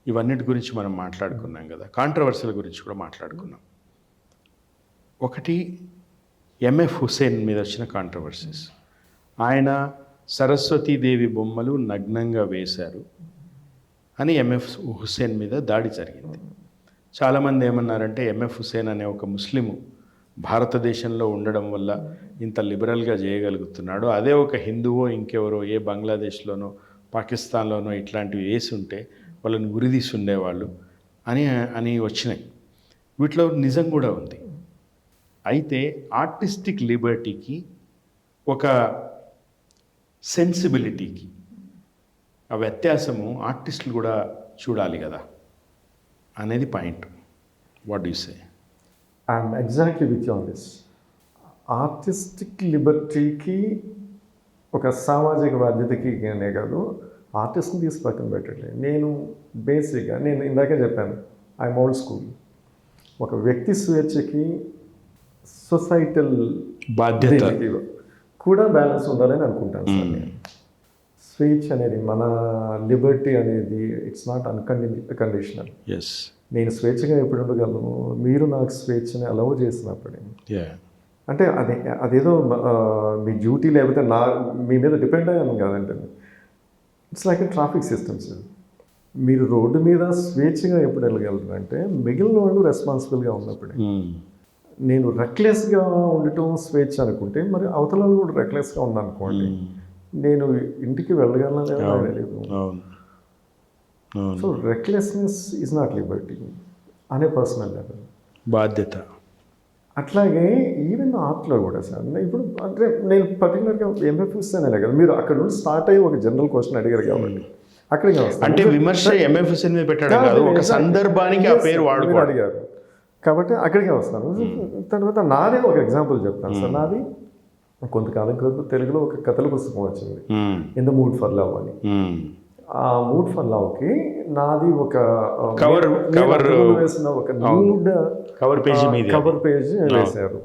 ఇవన్నిటి గురించి మనం మాట్లాడుకున్నాం కదా. కాంట్రవర్సీల గురించి కూడా మాట్లాడుకున్నాం. ఒకటి ఎంఎఫ్ హుసేన్ మీద వచ్చిన కాంట్రవర్సీస్. ఆయన సరస్వతీదేవి బొమ్మలు నగ్నంగా వేశారు అని ఎంఎఫ్ హుసేన్ మీద దాడి జరిగింది. చాలామంది ఏమన్నారంటే ఎంఎఫ్ హుసేన్ అనే ఒక ముస్లిము భారతదేశంలో ఉండడం వల్ల ఇంత లిబరల్గా చేయగలుగుతున్నాడు, అదే ఒక హిందువో ఇంకెవరో ఏ బంగ్లాదేశ్లోనో పాకిస్తాన్లోనో ఇట్లాంటివి వేసి ఉంటే వాళ్ళని ఉరిదీసి ఉండేవాళ్ళు అని వచ్చినాయి. వీటిలో నిజం కూడా ఉంది. అయితే ఆర్టిస్టిక్ లిబర్టీకి, ఒక సెన్సిబిలిటీకి ఆ వ్యత్యాసము ఆర్టిస్టులు కూడా చూడాలి కదా అనేది point. What you say? I'm exactly with you on this. Artistic లిబర్టీకి, ఒక సామాజిక బాధ్యతకి అనే కాదు, ఆర్టిస్ట్ని తీసి పక్కన పెట్టట్లేదు. నేను బేసిక్గా నేను ఇందాకే చెప్పాను, ఐఎమ్ ఓల్డ్ స్కూల్. ఒక వ్యక్తి స్వేచ్ఛకి సొసైటల్ బాధ్యతకి కూడా బ్యాలెన్స్ ఉండాలని అనుకుంటాను సార్ నేను. స్వేచ్ఛ అనేది, మన లిబర్టీ అనేది ఇట్స్ నాట్ అన్కండిషనల్. నేను స్వేచ్ఛగా ఎప్పుడు ఉండగలను, మీరు నాకు స్వేచ్ఛని అలౌ చేసినప్పుడే. అంటే అదేదో మీ డ్యూటీ లేకపోతే మీ మీద డిపెండ్ అయ్యాను కాదంటే, it's like a traffic systems. మీరు రోడ్డు మీద స్వేచ్ఛగా ఎప్పుడు వెళ్ళగలరంటే మిగిలిన వాళ్ళు రెస్పాన్సిబుల్గా ఉన్నప్పుడే. నేను రెక్లెస్గా ఉండటం స్వేచ్ఛ అనుకుంటే, మరి అవతల వాళ్ళు కూడా రెక్లెస్గా ఉందనుకోండి, నేను ఇంటికి వెళ్ళగలనా తెలియదు. So recklessness is not Liberty అనే పర్సనల్ లెవెల్ బాధ్యత. అట్లాగే ఈవెన్ ఆర్ట్లో కూడా సార్, ఇప్పుడు అంటే నేను పర్టికులర్గా ఎంఎఫ్ హుస్సేన్ కదా, మీరు అక్కడ నుండి స్టార్ట్ అయ్యి ఒక జనరల్ క్వశ్చన్ అడిగారు కాబట్టి అక్కడికి వస్తాను. అంటే విమర్శ ఎంఎఫ్ హుస్సేన్ మీద పెట్టడం కాదు, ఒక సందర్భానికి ఆ పేరు వాడుకో అడిగారు కాబట్టి అక్కడికే వస్తాను. తర్వాత నాదే ఒక ఎగ్జాంపుల్ చెప్తాను సార్. నాది కొంతకాలం క్రితం తెలుగులో ఒక కథల పుస్తకం వచ్చింది, in the mood for love అని. ఆ మూడ్ ఫర్ లవ్కి నాది ఒక వేసిన ఒక న్యూడ్ కవర్ పేజ్ వేశారు.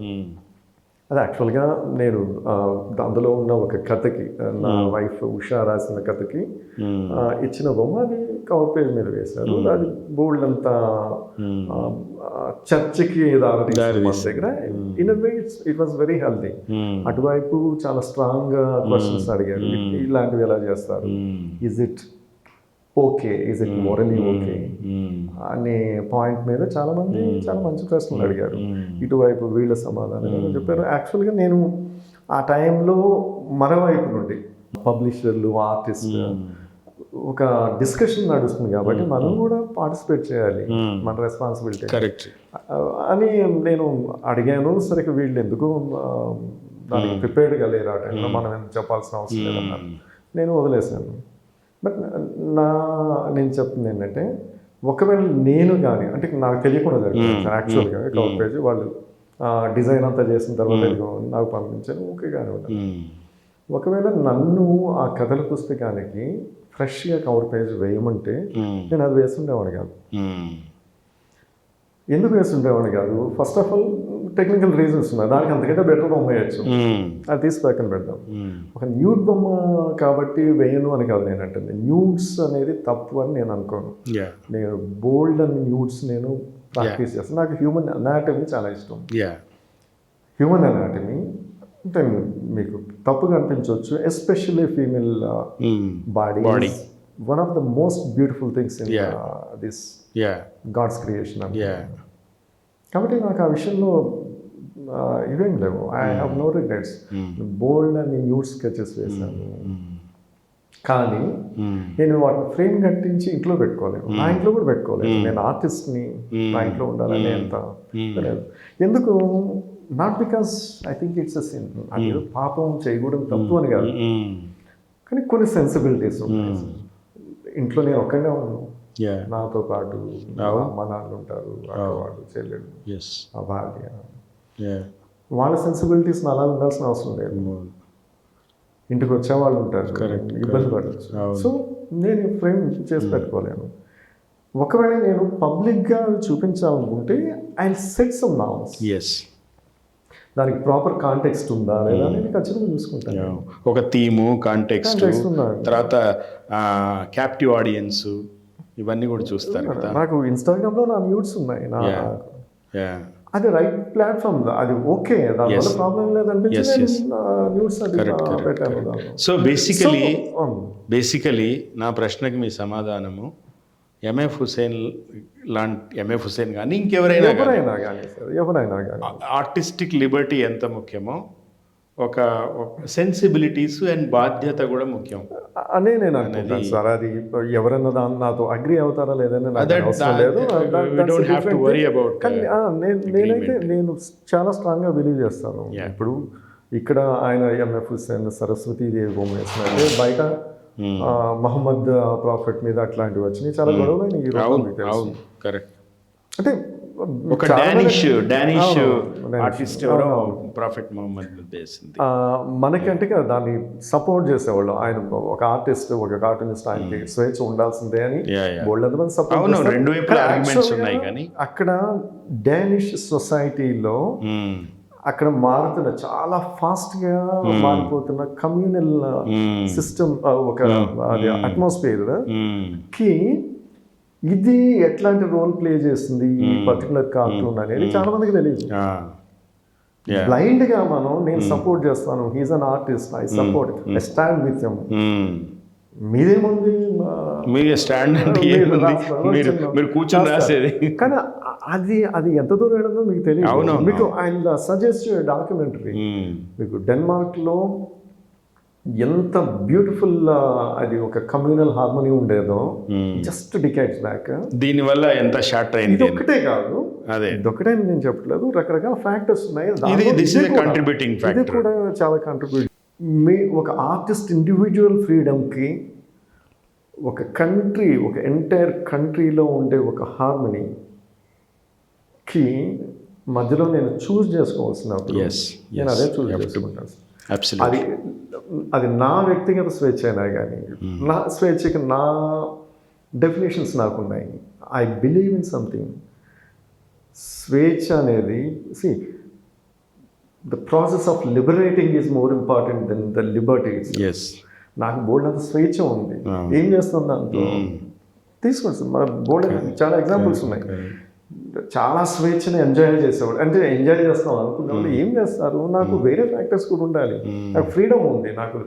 అది యాక్చువల్గా నేను అందులో ఉన్న ఒక కథకి, నా వైఫ్ ఉషా రాసిన కథకి ఇచ్చిన బొమ్మ, అది కవర్ పేజ్ మీద వేశారు. అది బోల్డ్ అంతా చర్చకి దగ్గర. In a way it was very healthy. అటువైపు చాలా స్ట్రాంగ్గా క్వశ్చన్స్ అడిగారు, ఇలాంటివి ఎలా చేస్తారు, is it okay, is it morally okay అనే పాయింట్ మీద చాలామంది చాలా మంచి ప్రశ్నలు అడిగారు. ఇటువైపు వీళ్ళ సమాధానం చెప్పారు. యాక్చువల్గా నేను ఆ టైంలో మరోవైపు నుండి పబ్లిషర్లు, ఆర్టిస్ట్ ఒక డిస్కషన్ నడుస్తుంది కాబట్టి మనం కూడా పార్టిసిపేట్ చేయాలి, మన రెస్పాన్సిబిలిటీ కరెక్ట్ అని నేను అడిగాను. సరిగ్గా వీళ్ళు ఎందుకు దానికి ప్రిపేర్డ్గా లేరు, ఆ టైంలో మనం ఎందుకు చెప్పాల్సిన అవసరం లేదన్నారు. నేను వదిలేసాను. బట్ నేను చెప్తుంది ఏంటంటే, ఒకవేళ నేను కానీ అంటే నాకు తెలియకుండా జరిగింది యాక్చువల్గా కవర్ పేజ్ వాళ్ళు డిజైన్ అంతా చేసిన తర్వాత నాకు పంపించాను, ఓకే కానీ ఉంటాను. ఒకవేళ నన్ను ఆ కథల పుస్తకానికి ఫ్రెష్గా కవర్ పేజ్ వేయమంటే నేను అది వేస్తుండేవాడు కాదు. ఎందుకు వేస్తుండేవాడు కాదు? First of all technical reasons ఉన్నాయి, దానికి అంతకంటే బెటర్ బొమ్మ వేయచ్చు, అది తీసి పక్కన పెడదాం. ఒక న్యూడ్ బొమ్మ కాబట్టి వేయను అని కాదు నేను అంటే, న్యూడ్స్ అనేది తప్పు అని నేను అనుకోను. నేను బోల్డ్ అండ్ న్యూడ్స్ నేను ప్రాక్టీస్ చేస్తాను. నాకు హ్యూమన్ అనాటమీ చాలా ఇష్టం. హ్యూమన్ అనాటమీ అంటే మీకు తప్పుగా అనిపించవచ్చు, especially female body one of the most beautiful things in this god's creation. కాబట్టి నాకు ఆ విషయంలో ఇవేం లేవు. I have no regrets. Bold అని న్యూడ్ స్కెచెస్ వేశాను, కానీ నేను వాటిని ఫ్రేమ్ కట్టించి ఇంట్లో పెట్టుకోలేను, నా ఇంట్లో కూడా పెట్టుకోలేదు. నేను ఆర్టిస్ట్ని, నా ఇంట్లో ఉండాలని ఎంత లేదు. ఎందుకు? Not because I think it's a sin, అది పాపం చేయకూడదు తప్పు అని కాదు, కానీ కొన్ని సెన్సిబిలిటీస్ ఉంటాయి. ఇంట్లో నేను ఒక్కడే ఉన్నాను, నాతో పాటు అమ్మ నాన్నలు ఉంటారు, అక్కవాడు, చెల్లెలు, ఆ భార్య, వాళ్ళ సెన్సిబిలిటీస్ అలా ఉండాల్సిన అవసరం లేదు. ఇంటికి వచ్చే వాళ్ళు ఉంటారు, ఇబ్బంది పడవచ్చు. సో నేను ఫ్రేమ్ చేసి పెట్టుకోలేను. ఒకవేళ నేను పబ్లిక్గా చూపించాలనుకుంటే ఐ సెట్ సమ్ నామ్స్, దానికి ప్రాపర్ కాంటెక్స్ట్ ఉందా లేదా నేను ఖచ్చితంగా చూసుకుంటాను. ఒక థీము, కాంటెక్స్ట్, తర్వాత క్యాప్టివ్ ఆడియన్స్, ఇవన్నీ కూడా చూస్తారు కదా. నాకు ఇన్స్టాగ్రామ్లో నా న్యూడ్స్ ఉన్నాయి, అది రైట్ ప్లాట్ఫామ్, అది ఓకే, దానివల్ల ప్రాబ్లం లేదనిపించి న్యూడ్స్ పెట్టాను. సో బేసికలీ నా ప్రశ్నకి మీ సమాధానము ఎంఎఫ్ హుసేన్ ఎంఎఫ్ హుసేన్ కానీ ఇంకెవరైనా కానీ ఆర్టిస్టిక్ లిబర్టీ ఎంత ముఖ్యమో ఒక సెన్సిబిలిటీస్ అండ్ బాధ్యత కూడా ముఖ్యం అనే నేను అనుకుంటాను సార్. అది ఎవరైనా నాతో అగ్రి అవుతారా లేదని నేనైతే నేను చాలా స్ట్రాంగ్గా బిలీవ్ చేస్తాను. ఇప్పుడు ఇక్కడ ఆయన ఎంఎఫ్ హుసేన్, సరస్వతీదేవి బొమ్మ వేసినట్టే బయట మహమ్మద్ ప్రాఫిట్ మీద అట్లాంటివి వచ్చినాయి, చాలా గొడవలు ఈ రోజు. అంటే ఒక డానిష్ ఆర్టిస్ట్ ఎవరో ప్రాఫిట్ మహమ్మద్ చేసింది మనకంటే కదా దాన్ని సపోర్ట్ చేసేవాళ్ళు. ఆయన ఒక ఆర్టిస్ట్, ఒక కార్టూనిస్ట్, ఆయనకి స్వేచ్ఛ ఉండాల్సిందే అని బోల్డ్ సపోర్ట్. అక్కడ డానిష్ సొసైటీలో అక్కడ మారుతున్న చాలా ఫాస్ట్గా మారిపోతున్న కమ్యూనల్ సిస్టమ్, ఒక అట్మాస్ఫియర్ కి ఇది ఎట్లాంటి రోల్ ప్లే చేస్తుంది ఈ పర్టికులర్ కార్టూన్ అనేది చాలా మందికి తెలియదు. బ్లైండ్ గా నేను సపోర్ట్ చేస్తాను, he's an artist, I support, I stand with him. మీరేముంది, మీరు స్టాండ్ అంటే మీరు కూర్చొని రాసేది, కానీ అది ఎంత దూరం వెళ్ళదో మీకు తెలియదు. మీకు ఆయన సజెస్ట్ డాక్యుమెంటరీ, మీకు డెన్మార్క్లో ఎంత బ్యూటిఫుల్ అది ఒక కమ్యూనల్ హార్మోనీ ఉండేదో జస్ట్ డికేడ్స్ బ్యాక్. దీనివల్ల ఎంత షార్ట్ అయింది. ఇది ఒక్కటే కాదు, ఇదొక్కటే నేను చెప్పట్లేదు, రకరకాల ఫ్యాక్టర్స్ ఉన్నాయి. ఇది కూడా చాలా కాంట్రిబ్యూట్. ఒక ఆర్టిస్ట్ ఇండివిజువల్ ఫ్రీడమ్కి, ఒక కంట్రీ, ఒక ఎంటైర్ కంట్రీలో ఉండే ఒక హార్మనీకి మధ్యలో నేను చూస్ చేసుకోవాల్సినప్పుడు నేను అదే చూస్ చేసుకుంటాను. అది నా వ్యక్తిగత స్వేచ్ఛ అయినా కానీ, నా స్వేచ్ఛకి నా డెఫినేషన్స్ నాకున్నాయి. I believe in something. స్వేచ్ఛ అనేది the process of liberating is more important then the liberties. నాకు బోల్డ్ అంత స్వేచ్ఛ ఉంది, ఏం చేస్తుంది దాంతో తీసుకొస్తాం. మన బోల్డ్ చాలా ఎగ్జాంపుల్స్ ఉన్నాయి. చాలా స్వేచ్ఛని ఎంజాయ్ చేసేవాడు, అంటే ఎంజాయ్ చేస్తాం అనుకున్నవాళ్ళు ఏం చేస్తారు, నాకు వేరే ఫ్యాక్టర్స్ కూడా ఉండాలి. నాకు ఫ్రీడమ్ ఉంది, నాకు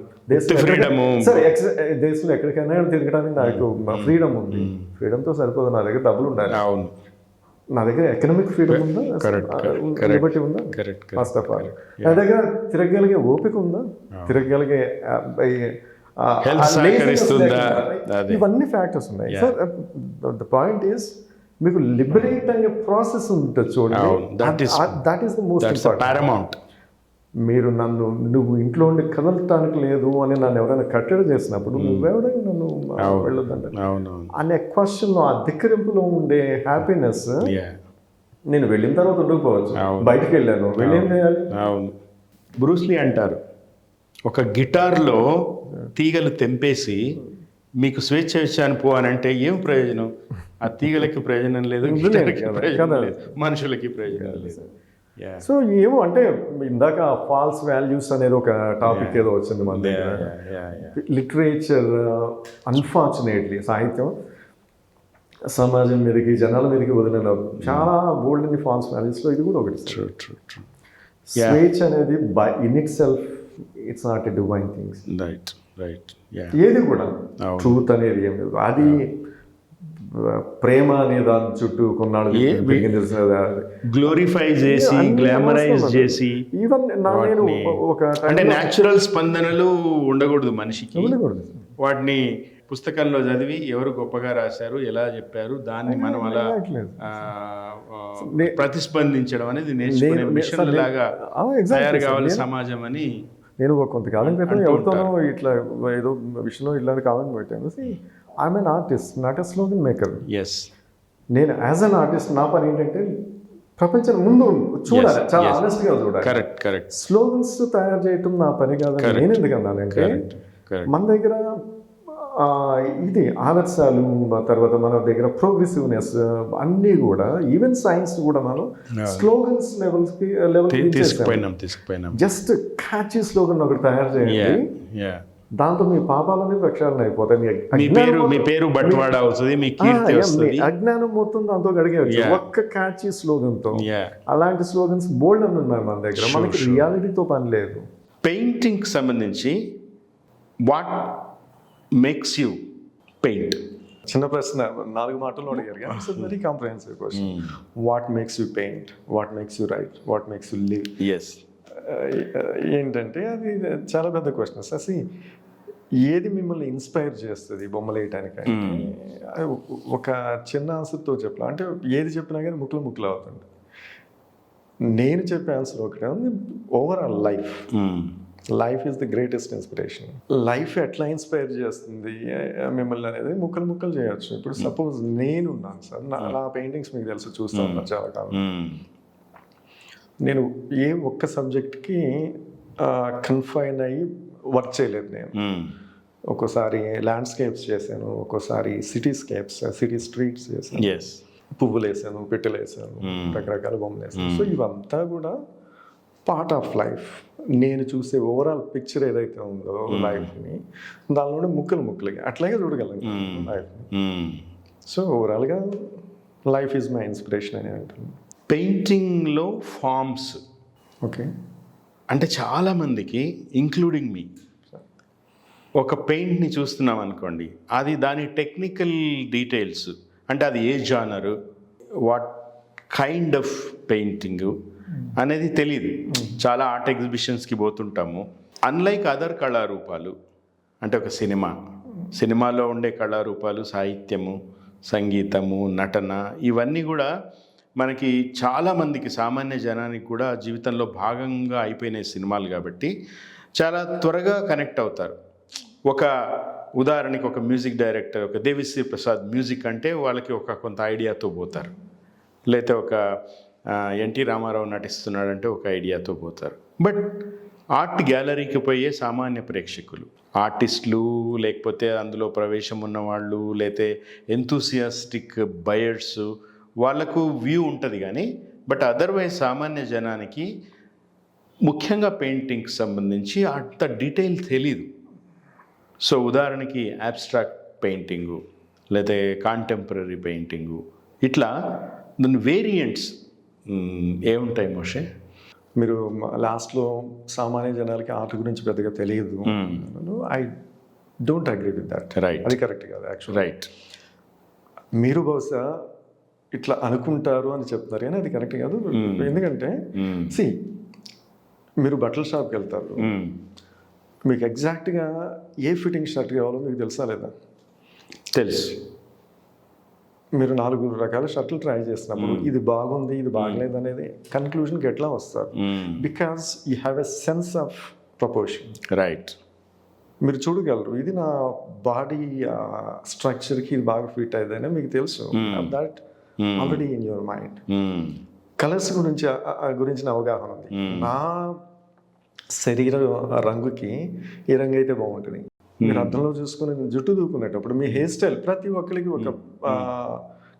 దేశంలో ఎక్కడికైనా తిరగడానికి నాకు ఫ్రీడమ్ ఉంది. ఫ్రీడమ్తో సరిపోదు, నా దగ్గర డబ్బులు ఉండాలి. నా దగ్గర ఎకనామిక్ ఫ్రీడమ్ ఉందా, లిబర్టీ ఉందా? ఫస్ట్ ఆఫ్ ఆల్ నా దగ్గర తిరగగలిగే ఓపిక ఉందా, తిరగగలిగే ఇవన్నీ ఫ్యాక్టర్స్ ఉన్నాయి. సార్ ద పాయింట్ ఈస్ మీకు లిబరేట్ అనే ప్రాసెస్ ఉంటుంది చూడండి, that is the most paramount. మీరు నువ్వు ఇంట్లో ఉండి కదలటానికి లేదు అని నన్ను ఎవరైనా కట్టడి చేసినప్పుడు నువ్వెవరైనా నన్ను వెళ్ళొద్దంటే అనే క్వశ్చన్లో, ఆ ధిక్కరింపులో ఉండే హ్యాపీనెస్ నేను వెళ్ళిన తర్వాత ఉండకపోవచ్చు, బయటకు వెళ్ళాను, వెళ్ళి ఏం చేయాలి? బ్రూస్లీ అంటారు, ఒక గిటార్లో తీగలు తెంపేసి మీకు స్వేచ్ఛ ఇచ్చాను పో అని అంటే ఏం ప్రయోజనం? ఆ తీగలకి ప్రయోజనం లేదు, గిటార్కి ప్రయోజనం లేదు, మనుషులకి ప్రయోజనం లేదు. సో ఏమో అంటే ఇందాక ఫాల్స్ వాల్యూస్ అనేది ఒక టాపిక్ ఏదో వచ్చింది మన దగ్గర. లిటరేచర్ అన్ఫార్చునేట్లీ సాహిత్యం సమాజం మీదకి, జనాల మీదకి వదిలిన చాలా బోల్డ్ అని ఫాల్స్ వాల్యూస్లో ఇది కూడా ఒకటి. స్వేచ్ఛ అనేది by in it self it's not a divine things. ఏది కూడా ట్రూత్ అనేది ఏం లేదు. అది ప్రేమ అనే దాని చుట్టూ కొన్నాళ్ళు గ్లోరిఫై చేసి, గ్లామరైజ్ చేసి, ఈవెన్ నేను ఒక అంటే న్యాచురల్ స్పందనలు ఉండకూడదు మనిషికి. వాటిని పుస్తకంలో చదివి ఎవరు గొప్పగా రాశారు, ఎలా చెప్పారు, దాన్ని మనం అలా ప్రతిస్పందించడం అనేది నేర్చుకునే మిషన్ లాగా తయారు కావాలి సమాజం అని. నేను కొంతకాలం క్రితం ఎవరితోనో ఇట్లా ఏదో విషయంలో ఇలాంటి కామెంట్ పెట్టాను. I'm an artist, not a slogan maker. నేను యాజ్ అన్ ఆర్టిస్ట్ నా పని ఏంటంటే ప్రపంచం ముందు చూడాలి, చాలా ఆనెస్ట్గా చూడాలి. కరెక్ట్. స్లోగన్స్ తయారు చేయటం నా పని కాదని నేను ఎందుకు అన్నానంటే, మన దగ్గర ఇది ఆదర్శాలు, తర్వాత మన దగ్గర ప్రోగ్రెసివ్నెస్ అన్నీ కూడా, ఈవెన్ సైన్స్ కూడా మనం స్లోగన్స్ లెవెల్ తీసుకుపోయినాం. జస్ట్ క్యాచీ స్లోగన్ ఒకటి తయారు చేయండి, దాంతో మీ పాపాలని ప్రక్షాళన అయిపోతాయి, మీ పేరు బట్వాడా అవుతుంది, మీ కీర్తి వస్తుంది, అజ్ఞానం మొత్తం దాంతో గడిగేవచ్చు ఒక్క క్యాచీ స్లోగన్తో. అలాంటి స్లోగన్స్ బోల్డ్ అని ఉన్నాయి మన దగ్గర. మనకి రియాలిటీతో పని లేదు. పెయింటింగ్ సంబంధించి వాట్ మేక్స్ యూ పెయింట్? చిన్న ప్రశ్న, 4 మాటల్లో అడిగారు. It's very comprehensive question. What makes you paint, what makes you right, what makes you live? ఏంటంటే అది చాలా పెద్ద క్వశ్చన్. అసలు ఏది మిమ్మల్ని ఇన్స్పైర్ చేస్తుంది బొమ్మలు వేయటానికి? ఒక చిన్న ఆన్సర్తో చెప్పాలి అంటే, ఏది చెప్పినా కానీ ముక్కలు అవుతుంది. నేను చెప్పే ఆన్సర్ ఒకటే, overall life is the greatest inspiration. Life ఎట్లా ఇన్స్పైర్ చేస్తుంది మిమ్మల్ని అనేది ముక్కలు చేయొచ్చు. ఇప్పుడు సపోజ్ నేనున్నాను సార్, నా పెయింటింగ్స్ మీకు తెలుసు, చూస్తూ ఉన్నాను చాలా కాలం. నేను ఏ ఒక్క సబ్జెక్ట్కి కన్ఫైన్ అయ్యి వర్క్ చేయలేదు. నేను ఒక్కోసారి ల్యాండ్స్కేప్స్ చేశాను, ఒక్కోసారి సిటీ స్ట్రీట్స్ చేశాను, పువ్వులు వేసాను, పెట్టెలు వేసాను, రకరకాల బొమ్మలు వేసాను. సో ఇవంతా కూడా పార్ట్ ఆఫ్ లైఫ్. నేను చూసే ఓవరాల్ పిక్చర్ ఏదైతే ఉందో లైఫ్ని, దానిలోనే ముక్కలుగా అట్లాగే చూడగలను లైఫ్ని. సో ఓవరాల్గా లైఫ్ ఈజ్ మై ఇన్స్పిరేషన్ అని అంటున్నాను. పెయింటింగ్లో ఫార్మ్స్ ఓకే అంటే చాలామందికి, ఇంక్లూడింగ్ మీ, ఒక పెయింట్ని చూస్తున్నాం అనుకోండి, అది దాని టెక్నికల్ డీటెయిల్స్ అంటే అది ఏ genre, what kind of painting అనేది తెలియదు. చాలా ఆర్ట్ ఎగ్జిబిషన్స్కి పోతుంటాము. అన్లైక్ అదర్ కళారూపాలు అంటే ఒక సినిమాలో ఉండే కళారూపాలు, సాహిత్యము, సంగీతము, నటన, ఇవన్నీ కూడా మనకి చాలామందికి, సామాన్య జనానికి కూడా జీవితంలో భాగంగా అయిపోయినాయి సినిమాలు కాబట్టి చాలా త్వరగా కనెక్ట్ అవుతారు. ఒక ఉదాహరణకి ఒక మ్యూజిక్ డైరెక్టర్, ఒక దేవిశ్రీ ప్రసాద్ మ్యూజిక్ అంటే వాళ్ళకి ఒక కొంత ఐడియాతో పోతారు, లేకపోతే ఒక ఎన్టీ రామారావు నటిస్తున్నాడంటే ఒక ఐడియాతో పోతారు. బట్ ఆర్ట్ గ్యాలరీకి పోయే సామాన్య ప్రేక్షకులు, ఆర్టిస్టులు, లేకపోతే అందులో ప్రవేశం ఉన్నవాళ్ళు, లేకపోతే ఎంతూసియాస్టిక్ బయర్స్, వాళ్ళకు వ్యూ ఉంటుంది కానీ, బట్ అదర్వైజ్ సామాన్య జనానికి ముఖ్యంగా పెయింటింగ్కి సంబంధించి అంత డీటెయిల్ తెలీదు. సో ఉదాహరణకి అబ్స్ట్రాక్ట్ పెయింటింగు, లేకపోతే కాంటెంపరీ పెయింటింగు, ఇట్లా దాని వేరియంట్స్ ఏముంటాయి మోషే? మీరు లాస్ట్లో సామాన్య జనాలకి ఆర్ట్ గురించి పెద్దగా తెలియదు, I don't agree with that. Right, అది కరెక్ట్ కాదు యాక్చువల్. రైట్. మీరు బహుశా ఇట్లా అనుకుంటారు అని చెప్తున్నారు, కానీ అది కరెక్ట్ కాదు. ఎందుకంటే మీరు బట్టల షాప్కి వెళ్తారు, మీకు ఎగ్జాక్ట్గా ఏ ఫిట్టింగ్ షర్ట్ కావాలో మీకు తెలుసా లేదా? తెలుసు. మీరు 4 రకాల షర్ట్లు ట్రై చేసినప్పుడు ఇది బాగుంది ఇది బాగలేదు అనేది కన్క్లూజన్కి ఎట్లా వస్తారు? Because you have a sense of proportion. Right. మీరు చూడగలరు ఇది నా బాడీ స్ట్రక్చర్కి ఇది బాగా ఫిట్ అయ్యేదని మీకు తెలుసు. That already in your mind. Colours గురించిన అవగాహన ఉంది. నా శరీర రంగుకి ఏ రంగు అయితే బాగుంటుంది, మీరు అద్దంలో చూసుకుని జుట్టు దూకునేటప్పుడు మీ హెయిర్ స్టైల్ ప్రతి ఒక్కరికి ఒక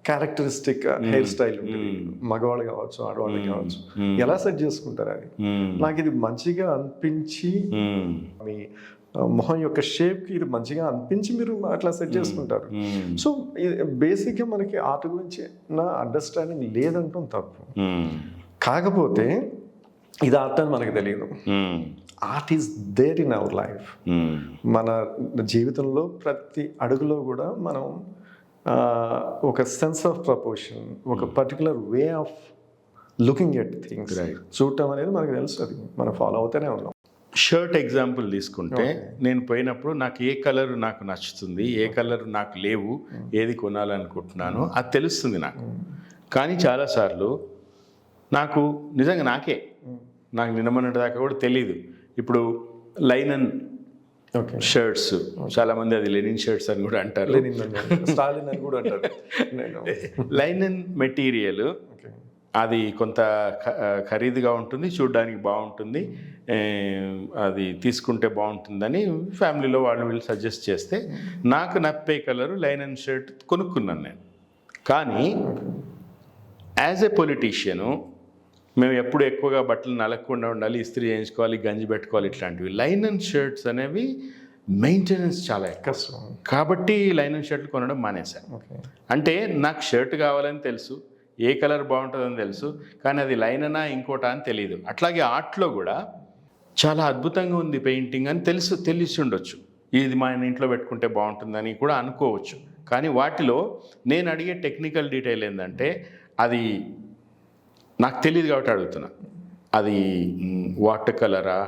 క్యారెక్టరిస్టిక్ హెయిర్ స్టైల్ ఉంటుంది. మగవాళ్ళు కావచ్చు ఆడవాళ్ళు కావచ్చు, ఎలా సెట్ చేసుకుంటారు అది? నాకు ఇది మంచిగా అనిపించి మీ మొహం యొక్క షేప్కి ఇది మంచిగా అనిపించి మీరు అట్లా సెట్ చేసుకుంటారు. సో బేసిక్గా మనకి ఆర్ట్ గురించి నా అండర్స్టాండింగ్ లేదంటాం తప్పు. కాకపోతే ఇది ఆర్ట్ అని మనకు తెలియదు. Art is there in our life. మన జీవితంలో ప్రతి అడుగులో కూడా మనం ఒక సెన్స్ ఆఫ్ ప్రపోర్షన్, ఒక particular way of looking at things చూడటం అనేది మనకు తెలుసు. అది మనం ఫాలో అవుతూనే ఉన్నాం. షర్ట్ ఎగ్జాంపుల్ తీసుకుంటే నేను పోయినప్పుడు నాకు ఏ కలర్ నాకు నచ్చుతుంది, ఏ కలర్ నాకు లేవు, ఏది కొనాలనుకుంటున్నాను అది తెలుస్తుంది నాకు. కానీ చాలాసార్లు నాకు నిజంగా నాకు నిన్నమన్నటి దాకా కూడా తెలీదు. ఇప్పుడు లైనన్ షర్ట్స్, చాలా మంది అది లెనిన్ షర్ట్స్ అని కూడా అంటారు, స్టాలిన్ అని కూడా అంటారు. లైనన్ మెటీరియల్ అది కొంత ఖరీదుగా ఉంటుంది, చూడడానికి బాగుంటుంది, అది తీసుకుంటే బాగుంటుందని ఫ్యామిలీలో వీళ్ళు సజెస్ట్ చేస్తే నాకు నప్పే కలరు లైనన్ షర్ట్ కొనుక్కున్నాను నేను. కానీ యాజ్ ఎ పొలిటీషియను మేము ఎప్పుడు ఎక్కువగా బట్టలు నలగకుండా ఉండాలి, ఇస్త్రీ చేయించుకోవాలి, గంజి పెట్టుకోవాలి, ఇట్లాంటివి. లైనన్ షర్ట్స్ అనేవి మెయింటెనెన్స్ చాలా కష్టం కాబట్టి లైనన్ షర్ట్లు కొనడం మానేశాను. అంటే నాకు షర్ట్ కావాలని తెలుసు, ఏ కలర్ బాగుంటుందని తెలుసు, కానీ అది లైననా ఇంకోటా అని తెలియదు. అట్లాగే ఆర్ట్లో కూడా చాలా అద్భుతంగా ఉంది పెయింటింగ్ అని తెలిసి ఉండొచ్చు, ఇది మా ఇంట్లో పెట్టుకుంటే బాగుంటుందని కూడా అనుకోవచ్చు. కానీ వాటిలో నేను అడిగే టెక్నికల్ డీటెయిల్ ఏంటంటే అది నాకు తెలియదు కాబట్టి అడుగుతున్నా. అది వాటర్ కలరా,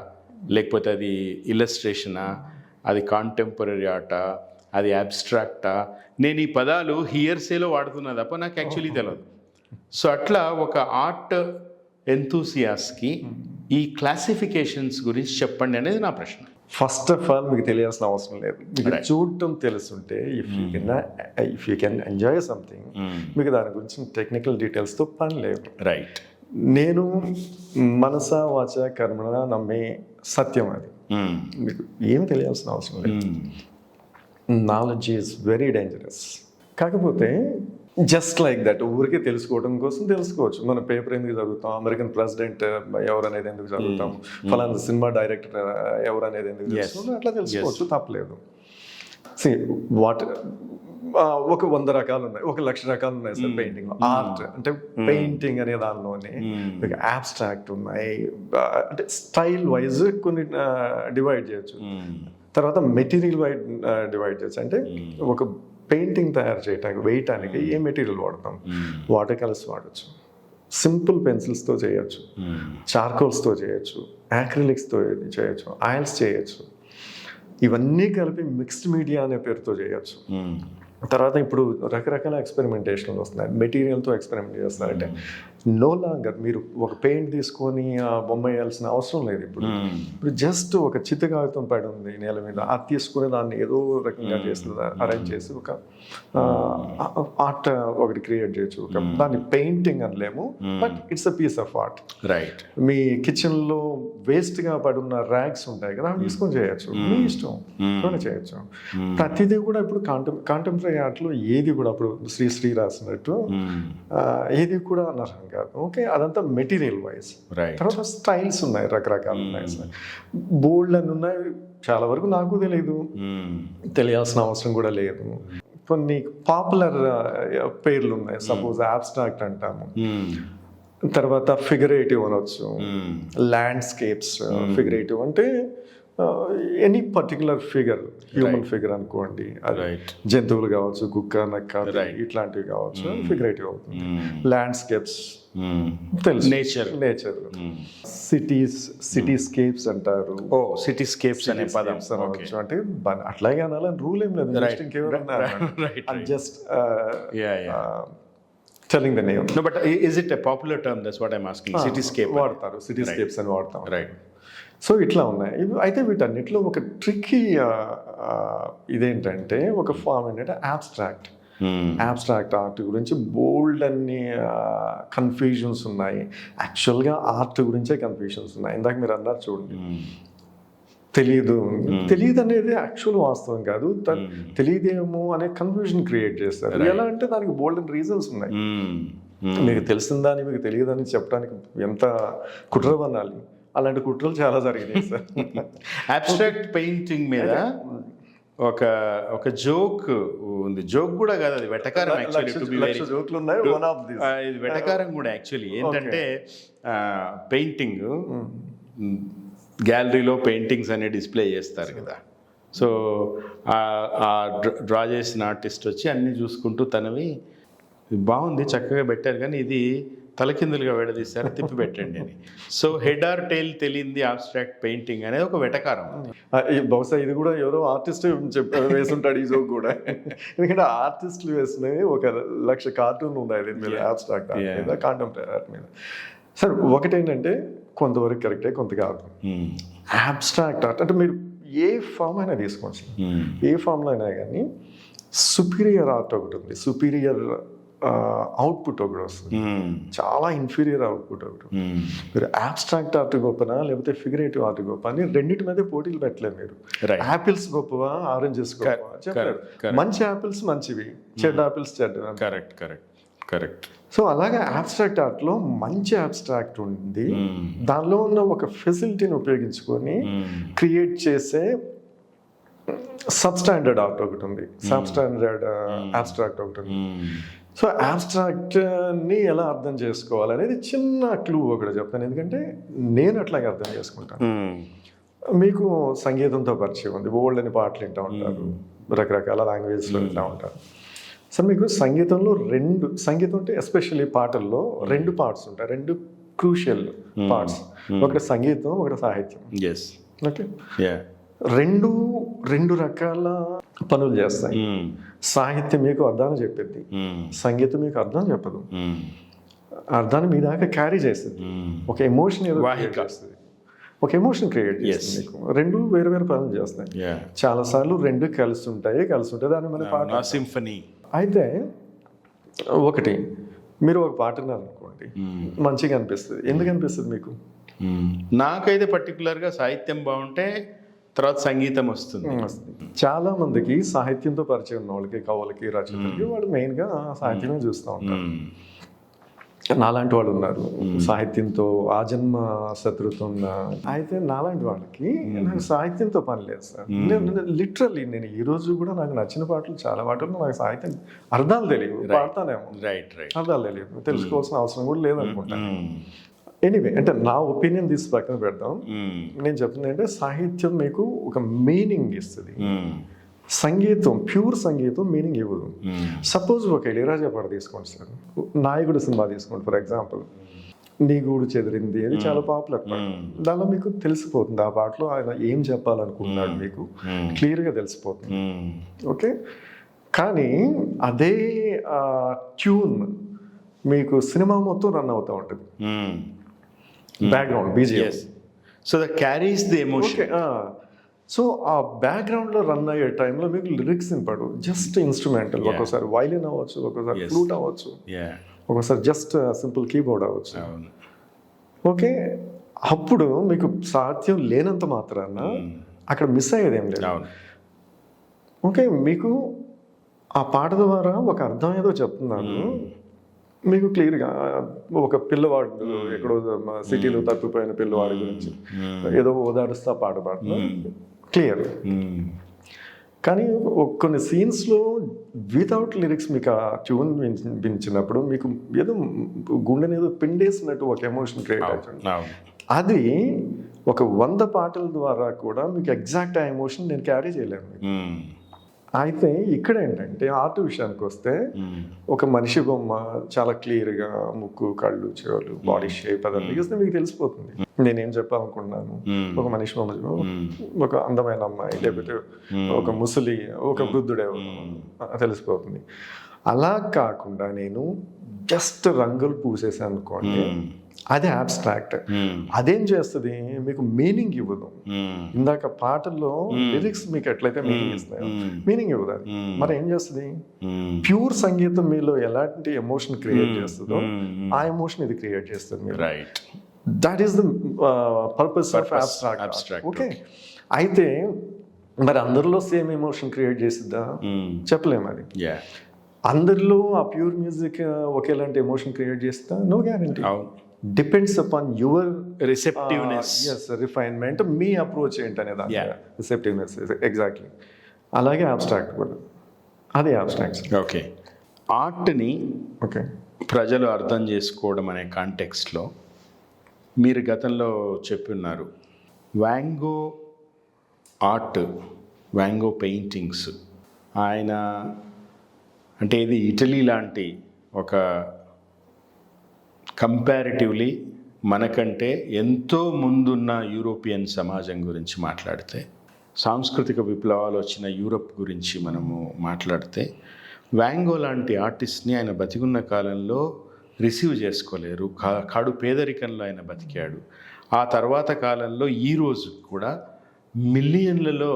లేకపోతే అది ఇల్లస్ట్రేషనా, అది కాంటెంపరీ ఆర్టా, అది అబ్స్ట్రాక్టా? నేను ఈ పదాలు హియర్సేలో వాడుతున్నా తప్ప నాకు యాక్చువల్లీ తెలియదు. సో అట్లా ఒక ఆర్ట్ ఎంతూసియాస్ట్కి ఈ క్లాసిఫికేషన్స్ గురించి చెప్పండి అనేది నా ప్రశ్న. ఫస్ట్ ఆఫ్ ఆల్ మీకు తెలియాల్సిన అవసరం లేదు. మీకు చూడటం తెలుసుంటే if you can enjoy something, మీకు దాని గురించి టెక్నికల్ డీటెయిల్స్తో పని లేదు. రైట్. నేను మనస వాచ కర్మణ నమ్మే సత్యం అది. మీకు ఏం తెలియాల్సిన అవసరం లేదు. Knowledge is very dangerous. కాకపోతే జస్ట్ లైక్ దట్ ఊరికే తెలుసుకోవడం కోసం తెలుసుకోవచ్చు. మన పేపర్ ఎందుకు చదువుతాం, అమెరికన్ ప్రెసిడెంట్ ఎవరు అనేది ఎందుకు చదువుతాం, ఫలానా సినిమా డైరెక్టర్ ఎవరు అనేది ఎందుకు తెలుసుకుంటాం, అట్లా తెలుసుకోవచ్చు, తప్పలేదు. ఒక 100 రకాలు ఉన్నాయి, 1,00,000 రకాలు ఉన్నాయి సార్ పెయింటింగ్. ఆర్ట్ అంటే పెయింటింగ్ అనే దానిలోనే మీకు అబ్స్ట్రాక్ట్ ఉన్నాయి, అంటే స్టైల్ వైజ్ కొన్ని డివైడ్ చేయొచ్చు. తర్వాత మెటీరియల్ వైజ్ డివైడ్ చేయొచ్చు. అంటే ఒక పెయింటింగ్ తయారు చేయడానికి వేయటానికి ఏ మెటీరియల్ వాడతాం? వాటర్ కలర్స్ వాడచ్చు, సింపుల్ పెన్సిల్స్తో చేయొచ్చు, చార్కోల్స్తో చేయొచ్చు, యాక్రిలిక్స్తో చేయొచ్చు, ఆయిల్స్ చేయొచ్చు. ఇవన్నీ కలిపి మిక్స్డ్ మీడియా అనే పేరుతో చేయొచ్చు. తర్వాత ఇప్పుడు రకరకాల ఎక్స్పెరిమెంటేషన్లు వస్తున్నాయి, మెటీరియల్తో ఎక్స్పెరిమెంట్ చేస్తారంటే నో లాంగర్ మీరు ఒక పెయింట్ తీసుకొని ఆ బొమ్మ వేయాల్సిన అవసరం లేదు. ఇప్పుడు జస్ట్ ఒక చిత్త కాగితం పడి ఉంది నేల మీద, అది తీసుకుని దాన్ని ఏదో రకంగా చేసి అరేంజ్ చేసి ఒక ఆర్ట్ ఒకటి క్రియేట్ చేయొచ్చు. దాన్ని పెయింటింగ్ అనలేము, but it's a piece of art. Right. మీ కిచెన్లో వేస్ట్గా పడున్న ర్యాగ్స్ ఉంటాయి కదా, అవి తీసుకొని చేయొచ్చు, మీ ఇష్టం చేయొచ్చు. ప్రతిదీ కూడా ఇప్పుడు కాంటెంపరీ ఆర్ట్లో ఏది కూడా ఇప్పుడు శ్రీ రాసినట్టు ఏది కూడా అనర్హం కాదు. ఓకే, అదంతా మెటీరియల్ వైజ్. తర్వాత స్టైల్స్ ఉన్నాయి, రకరకాలు ఉన్నాయి సార్, బోల్డ్ అని ఉన్నాయి. చాలా వరకు నాకు తెలియదు, తెలియాల్సిన అవసరం కూడా లేదు. కొన్ని పాపులర్ పేర్లు ఉన్నాయి, సపోజ్ అబ్స్ట్రాక్ట్ అంటాము, తర్వాత ఫిగరేటివ్ అనొచ్చు, ల్యాండ్స్కేప్స్. ఫిగరేటివ్ అంటే any particular figure, human figure అనుకోండి, అది Right. జంతువులు కావచ్చు, కుక్క, నక్క, Right. ఇట్లాంటివి కావచ్చు, ఫిగరేటివ్ అవుతుంది. Landscapes Mm. తెలుసు, నేచర్. నేచర్, సిటీస్కేప్స్ అంటారు, ఓ సిటీస్కేప్స్ అనే పదం. అనవచ్చు. అంటే అట్లాగే అనాలని రూల్ ఏం లేదు, Right. Right, right. Just Yeah. Telling the name. No, but is it a popular term? That's what I'm asking. Cityscape. వాడతారు, సిటీస్కేప్స్ అని వాడతాం. Right. సో ఇట్లా ఉన్నాయి. అయితే వీటన్నిటిలో ఒక ట్రిక్కీ ఇదేంటంటే, ఒక ఫామ్ ఏంటంటే యాబ్స్ట్రాక్ట్. యాబ్స్ట్రాక్ట్ ఆర్ట్ గురించి బోల్డ్ అన్ని కన్ఫ్యూజన్స్ ఉన్నాయి. యాక్చువల్గా ఆర్ట్ గురించే కన్ఫ్యూజన్స్ ఉన్నాయి. ఇందాక మీరు అన్నారు చూడండి, తెలియదు అనేది యాక్చువల్ వాస్తవం కాదు, తెలియదేమో అనే కన్ఫ్యూజన్ క్రియేట్ చేస్తారు. ఎలా అంటే దానికి బోల్డ్ రీజన్స్ ఉన్నాయి. మీకు తెలిసిందని మీకు తెలియదని చెప్పడానికి ఎంత కుట్రవనాలి, అలాంటి కుట్రలు చాలా జరిగినాయి సార్. అబ్స్ట్రాక్ట్ పెయింటింగ్ మీద ఒక జోక్ ఉంది. జోక్ కూడా కాదు, అది వెటకారం. లక్ష జోకులు ఉన్నాయి. వన్ ఆఫ్ దిస్ ఇది వెటకారం కూడా యాక్చువల్లీ. ఏంటంటే పెయింటింగ్ గ్యాలరీలో పెయింటింగ్స్ అనే డిస్ప్లే చేస్తారు కదా. సో ఆ డ్రా చేసిన ఆర్టిస్ట్ వచ్చి అన్నీ చూసుకుంటూ తనవి బాగుంది, చక్కగా పెట్టారు, కానీ ఇది తలకిందులుగా విడదీస్తారు, తిప్పి పెట్టండి అని. సో హెడ్ ఆర్ టైల్ తెలియంది ఆబ్స్ట్రాక్ట్ పెయింటింగ్ అనేది ఒక వెటకారం. బహుశా ఇది కూడా ఎవరో ఆర్టిస్ట్ వేసుంటాడు ఈ జోక్ కూడా. ఎందుకంటే ఆర్టిస్టులు వేసినవి 1,00,000 కార్టూన్లు ఉన్నాయి దీని మీద, ఆబ్స్ట్రాక్ట్ ఆర్ట్ మీద, కాంటెంపరీ ఆర్ట్ మీద. సార్ ఒకటేంటంటే కొంతవరకు కరెక్టే, కొంత కాదు. ఆబ్స్ట్రాక్ట్ ఆర్ట్ అంటే మీరు ఏ ఫామ్ అయినా తీసుకోండి సార్, ఏ ఫామ్లో అయినా కానీ సుపీరియర్ ఆర్ట్ ఒకటి ఉంది, సుపీరియర్ అవుట్పుట్ ఒకటి వస్తుంది, చాలా ఇన్ఫీరియర్ అవుట్పుట్ ఒకటి. మీరు ఆబ్స్ట్రాక్ట్ ఆర్ట్ గొప్పనా లేకపోతే ఫిగరేటివ్ ఆర్ట్ గొప్ప అని రెండింటి మీద పోటీలు పెట్టలేదు మీరు. యాపిల్స్ గొప్పవా, ఆరెంజెస్ గొప్పవా చెప్పారు. మంచి యాపిల్స్ మంచివి, చెడ్డ యాపిల్స్ చెడ్డ. కరెక్ట్. సో అలాగే ఆబ్స్ట్రాక్ట్ ఆర్ట్లో మంచి ఆబ్స్ట్రాక్ట్ ఉంది, దానిలో ఉన్న ఒక ఫెసిలిటీని ఉపయోగించుకొని క్రియేట్ చేసే సబ్స్టాండర్డ్ ఆర్ట్ ఒకటి ఉంది, సబ్స్టాండర్డ్ ఆబ్స్ట్రాక్ట్ ఒకటి ఉంది. సో ఆబ్స్ట్రాక్ట్ని ఎలా అర్థం చేసుకోవాలనేది చిన్న క్లూ ఒకటి చెప్తాను, ఎందుకంటే నేను అట్లాగే అర్థం చేసుకుంటాను. మీకు సంగీతంతో పరిచయం ఉంది, ఓల్డ్ అని పాటలు వింటూ ఉంటారు, రకరకాల లాంగ్వేజ్లో వింటూ ఉంటారు. సో మీకు సంగీతంలో సంగీతం అంటే ఎస్పెషల్లీ పాటల్లో 2 పార్ట్స్ ఉంటాయి, 2 క్రూషియల్ పార్ట్స్. ఒకటి సంగీతం, ఒకటి సాహిత్యం. ఓకే, రెండు రకాల పనులు చేస్తాయి. సాహిత్యం మీకు అర్థాన్ని చెప్పేది, సంగీతం మీకు అర్థం చెప్పదు, అర్థాన్ని మీ దాకా క్యారీ చేస్తుంది, ఒక ఎమోషన్ చేస్తుంది, ఒక ఎమోషన్ క్రియేట్ చేస్తుంది మీకు. 2 వేరు వేరు పనులు చేస్తాయి. చాలాసార్లు 2 కలిసి ఉంటాయి దాన్ని మన పాట సింఫనీ. అయితే ఒకటి మీరు ఒక పాట విన్నారనుకోండి, మంచిగా అనిపిస్తుంది. ఎందుకు అనిపిస్తుంది మీకు? నాకైతే పర్టికులర్గా సాహిత్యం బాగుంటే తర్వాత సంగీతం వస్తుంది. చాలా మందికి సాహిత్యంతో పరిచయం ఉన్న వాళ్ళకి, కవులకి, రచయితలకి, వాళ్ళు మెయిన్గా సాహిత్యమే చూస్తూ ఉంటారు. నాలాంటి వాళ్ళు ఉన్నారు సాహిత్యంతో ఆజన్మ శత్రుత్వం ఉన్న. అయితే నాలాంటి వాళ్ళకి నాకు సాహిత్యంతో పని లేదు సార్. లిటరల్లీ నేను ఈ రోజు కూడా నాకు నచ్చిన పాటలు చాలా పాటలు నాకు సాహిత్యం అర్థాలు తెలియదు, పాడతానేమో, అర్థాలు తెలియదు, తెలుసుకోవాల్సిన అవసరం కూడా లేదనుకుంటాను. ఎనీవే, అంటే నా ఒపీనియన్ తీసి పక్కన పెడతాం. నేను చెప్తున్నా అంటే సాహిత్యం మీకు ఒక మీనింగ్ ఇస్తుంది, సంగీతం, ప్యూర్ సంగీతం మీనింగ్ ఇవ్వదు. సపోజ్ ఒక ఇళయరాజా పాట తీసుకోండి సార్, నాయకుడు సినిమా తీసుకోండి ఫర్ ఎగ్జాంపుల్, నీ గూడు చెదిరింది, అది చాలా పాపులర్ పాట. దానిలో మీకు తెలిసిపోతుంది ఆ పాటలో ఆయన ఏం చెప్పాలనుకుంటున్నాడు, మీకు క్లియర్గా తెలిసిపోతుంది. ఓకే, కానీ అదే ట్యూన్ మీకు సినిమా మొత్తం రన్ అవుతూ ఉంటుంది, background BGM. So that carries the emotion. So ఆ బ్యాక్గ్రౌండ్లో రన్ అయ్యే టైంలో మీకు లిరిక్స్ వినపడు, జస్ట్ ఇన్స్ట్రుమెంటల్. ఒక్కోసారి వైలిన్ అవ్వచ్చు, ఒక్కోసారి ఫ్లూట్ అవ్వచ్చు, ఒక్కోసారి జస్ట్ సింపుల్ కీబోర్డ్ అవ్వచ్చు. ఓకే, అప్పుడు మీకు సాధ్యం లేనంత మాత్రాన అక్కడ మిస్ అయ్యేది ఏం లేదు. ఓకే, మీకు ఆ పాట ద్వారా ఒక అర్థం ఏదో చెప్తున్నాను, మీకు క్లియర్గా ఒక పిల్లవాడు ఎక్కడో సిటీలో తప్పిపోయిన పిల్లవాడి గురించి ఏదో ఓదారుస్తా పాట పాడుతున్నా, క్లియర్. కానీ కొన్ని సీన్స్లో వితౌట్ లిరిక్స్ మీకు ఆ ట్యూన్ వినిపించినప్పుడు మీకు ఏదో గుండెని ఏదో పిండేసినట్టు ఒక ఎమోషన్ క్రియేట్ అవుతుంది. అది ఒక 100 పాటల ద్వారా కూడా మీకు ఎగ్జాక్ట్ ఆ ఎమోషన్ నేను క్యారీ చేయలేను. అయితే ఇక్కడ ఏంటంటే ఆర్ట్ విషయానికి వస్తే ఒక మనిషి బొమ్మ చాలా క్లియర్గా ముక్కు, కళ్ళు, చెవులు, బాడీ షేప్ అదంతా చూస్తే మీకు తెలిసిపోతుంది నేనేం చెప్పాలనుకున్నాను. ఒక మనిషి బొమ్మ, ఒక అందమైన అమ్మాయి, లేకపోతే ఒక ముసలి, ఒక వృద్ధుడే తెలిసిపోతుంది. అలా కాకుండా నేను జస్ట్ రంగులు పూసేసాను అనుకోండి, అది అబ్స్ట్రాక్ట్. అదేం చేస్తుంది, మీకు మీనింగ్ ఇవ్వదు. ఇందాక పాటల్లో లిరిక్స్ మీకు ఎట్లయితే మీనింగ్ ఇస్తాయో మీనింగ్ ఇవ్వదు అది. మరి ఏం చేస్తుంది, ప్యూర్ సంగీతం మీలో ఎలాంటి ఎమోషన్ క్రియేట్ చేస్తుందో ఆ ఎమోషన్ ఇది క్రియేట్ చేస్తుంది మీరు. That is the purpose of abstract. Okay, అయితే మరి అందరిలో సేమ్ ఎమోషన్ క్రియేట్ చేసిద్దా, చెప్పలేము. అది అందరిలో ఆ ప్యూర్ మ్యూజిక్ ఒకేలాంటి ఎమోషన్ క్రియేట్ చేస్తా, no guarantee. Depends upon your receptiveness, refinement, మీ అప్రోచ్ ఏంటనే దాని రిసెప్టివ్నెస్. ఎగ్జాక్ట్లీ అలాగే అబ్స్ట్రాక్ట్ కూడా, అదే అబ్స్ట్రాక్ట్. ఓకే, ఆర్ట్ని ప్రజలు అర్థం చేసుకోవడం అనే కాంటెక్స్ట్లో మీరు గతంలో చెప్పున్నారు వ్యాంగో ఆర్ట్, వ్యాంగో పెయింటింగ్స్. ఆయన అంటే ఇది ఇటలీ లాంటి ఒక కంపారిటివ్లీ మనకంటే ఎంతో ముందున్న యూరోపియన్ సమాజం గురించి మాట్లాడితే, సాంస్కృతిక విప్లవాలు వచ్చిన యూరప్ గురించి మనము మాట్లాడితే, వ్యాంగో లాంటి ఆర్టిస్ట్ని ఆయన బతికున్న కాలంలో రిసీవ్ చేసుకోలేరు. కడు పేదరికంలో ఆయన బతికాడు. ఆ తర్వాత కాలంలో ఈరోజు కూడా మిలియన్లలో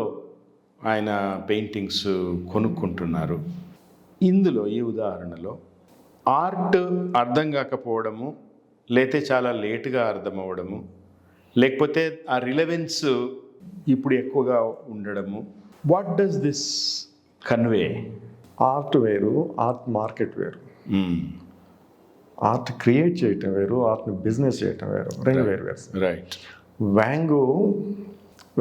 ఆయన పెయింటింగ్స్ కొనుక్కుంటున్నారు. ఇందులో ఈ ఉదాహరణలో ఆర్ట్ అర్థం కాకపోవడము, లేతే చాలా లేటుగా అర్థమవ్వడము, లేకపోతే ఆ రిలవెన్స్ ఇప్పుడు ఎక్కువగా ఉండడము, what does this convey? Art వేరు, ఆర్ట్ మార్కెట్ వేరు. ఆర్ట్ క్రియేట్ చేయటం వేరు, ఆర్ట్ని బిజినెస్ చేయటం వేరు, రెండు వేరు వేరు. రైట్.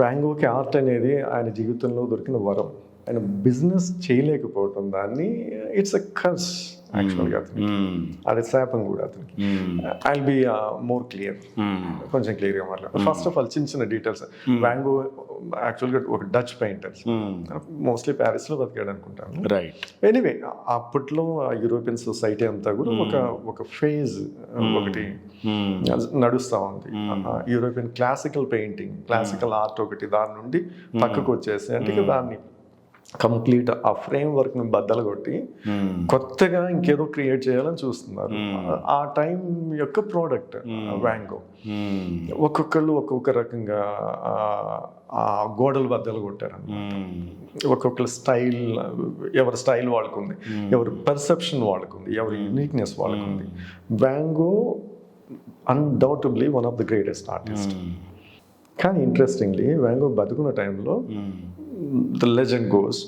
వ్యాంగోకి ఆర్ట్ అనేది ఆయన జీవితంలో దొరికిన వరం. ఆయన బిజినెస్ చేయలేకపోవటం దాన్ని ఇట్స్ ఎ కర్స్ యాక్చువల్గా అతనికి. అది శాపం కూడా అతనికి. I will be more clear, కొంచెం క్లియర్గా మాట్లాడు. ఫస్ట్ ఆఫ్ ఆల్ చిన్న చిన్న డీటెయిల్స్. వ్యాంగో యాక్చువల్గా ఒక డచ్ పెయింటర్, మోస్ట్లీ ప్యారిస్లో బతికాడు అనుకుంటాను. రైట్. ఎనీవే అప్పట్లో యూరోపియన్ సొసైటీ అంతా కూడా ఒక ఫేజ్ ఒకటి నడుస్తూ ఉంది. European classical painting, classical art ఒకటి దాని నుండి పక్కకు వచ్చేసి, అంటే దాన్ని కంప్లీట్ ఆ ఫ్రేమ్ వర్క్ని బద్దలు కొట్టి కొత్తగా ఇంకేదో క్రియేట్ చేయాలని చూస్తున్నారు. ఆ టైం యొక్క ప్రోడక్ట్ వ్యాంగో. ఒక్కొక్కళ్ళు ఒక్కొక్క రకంగా ఆ గోడలు బద్దలు కొట్టారు. ఒక్కొక్కరు స్టైల్, ఎవరి స్టైల్ వాళ్ళకుంది, ఎవరి పర్సెప్షన్ వాళ్ళకుంది, ఎవరి యూనిక్నెస్ వాళ్ళకుంది. Van Gogh undoubtedly one of the greatest artist. కానీ ఇంట్రెస్టింగ్లీ వ్యాంగో బతుకున్న టైంలో ద లెజెండ్ గోస్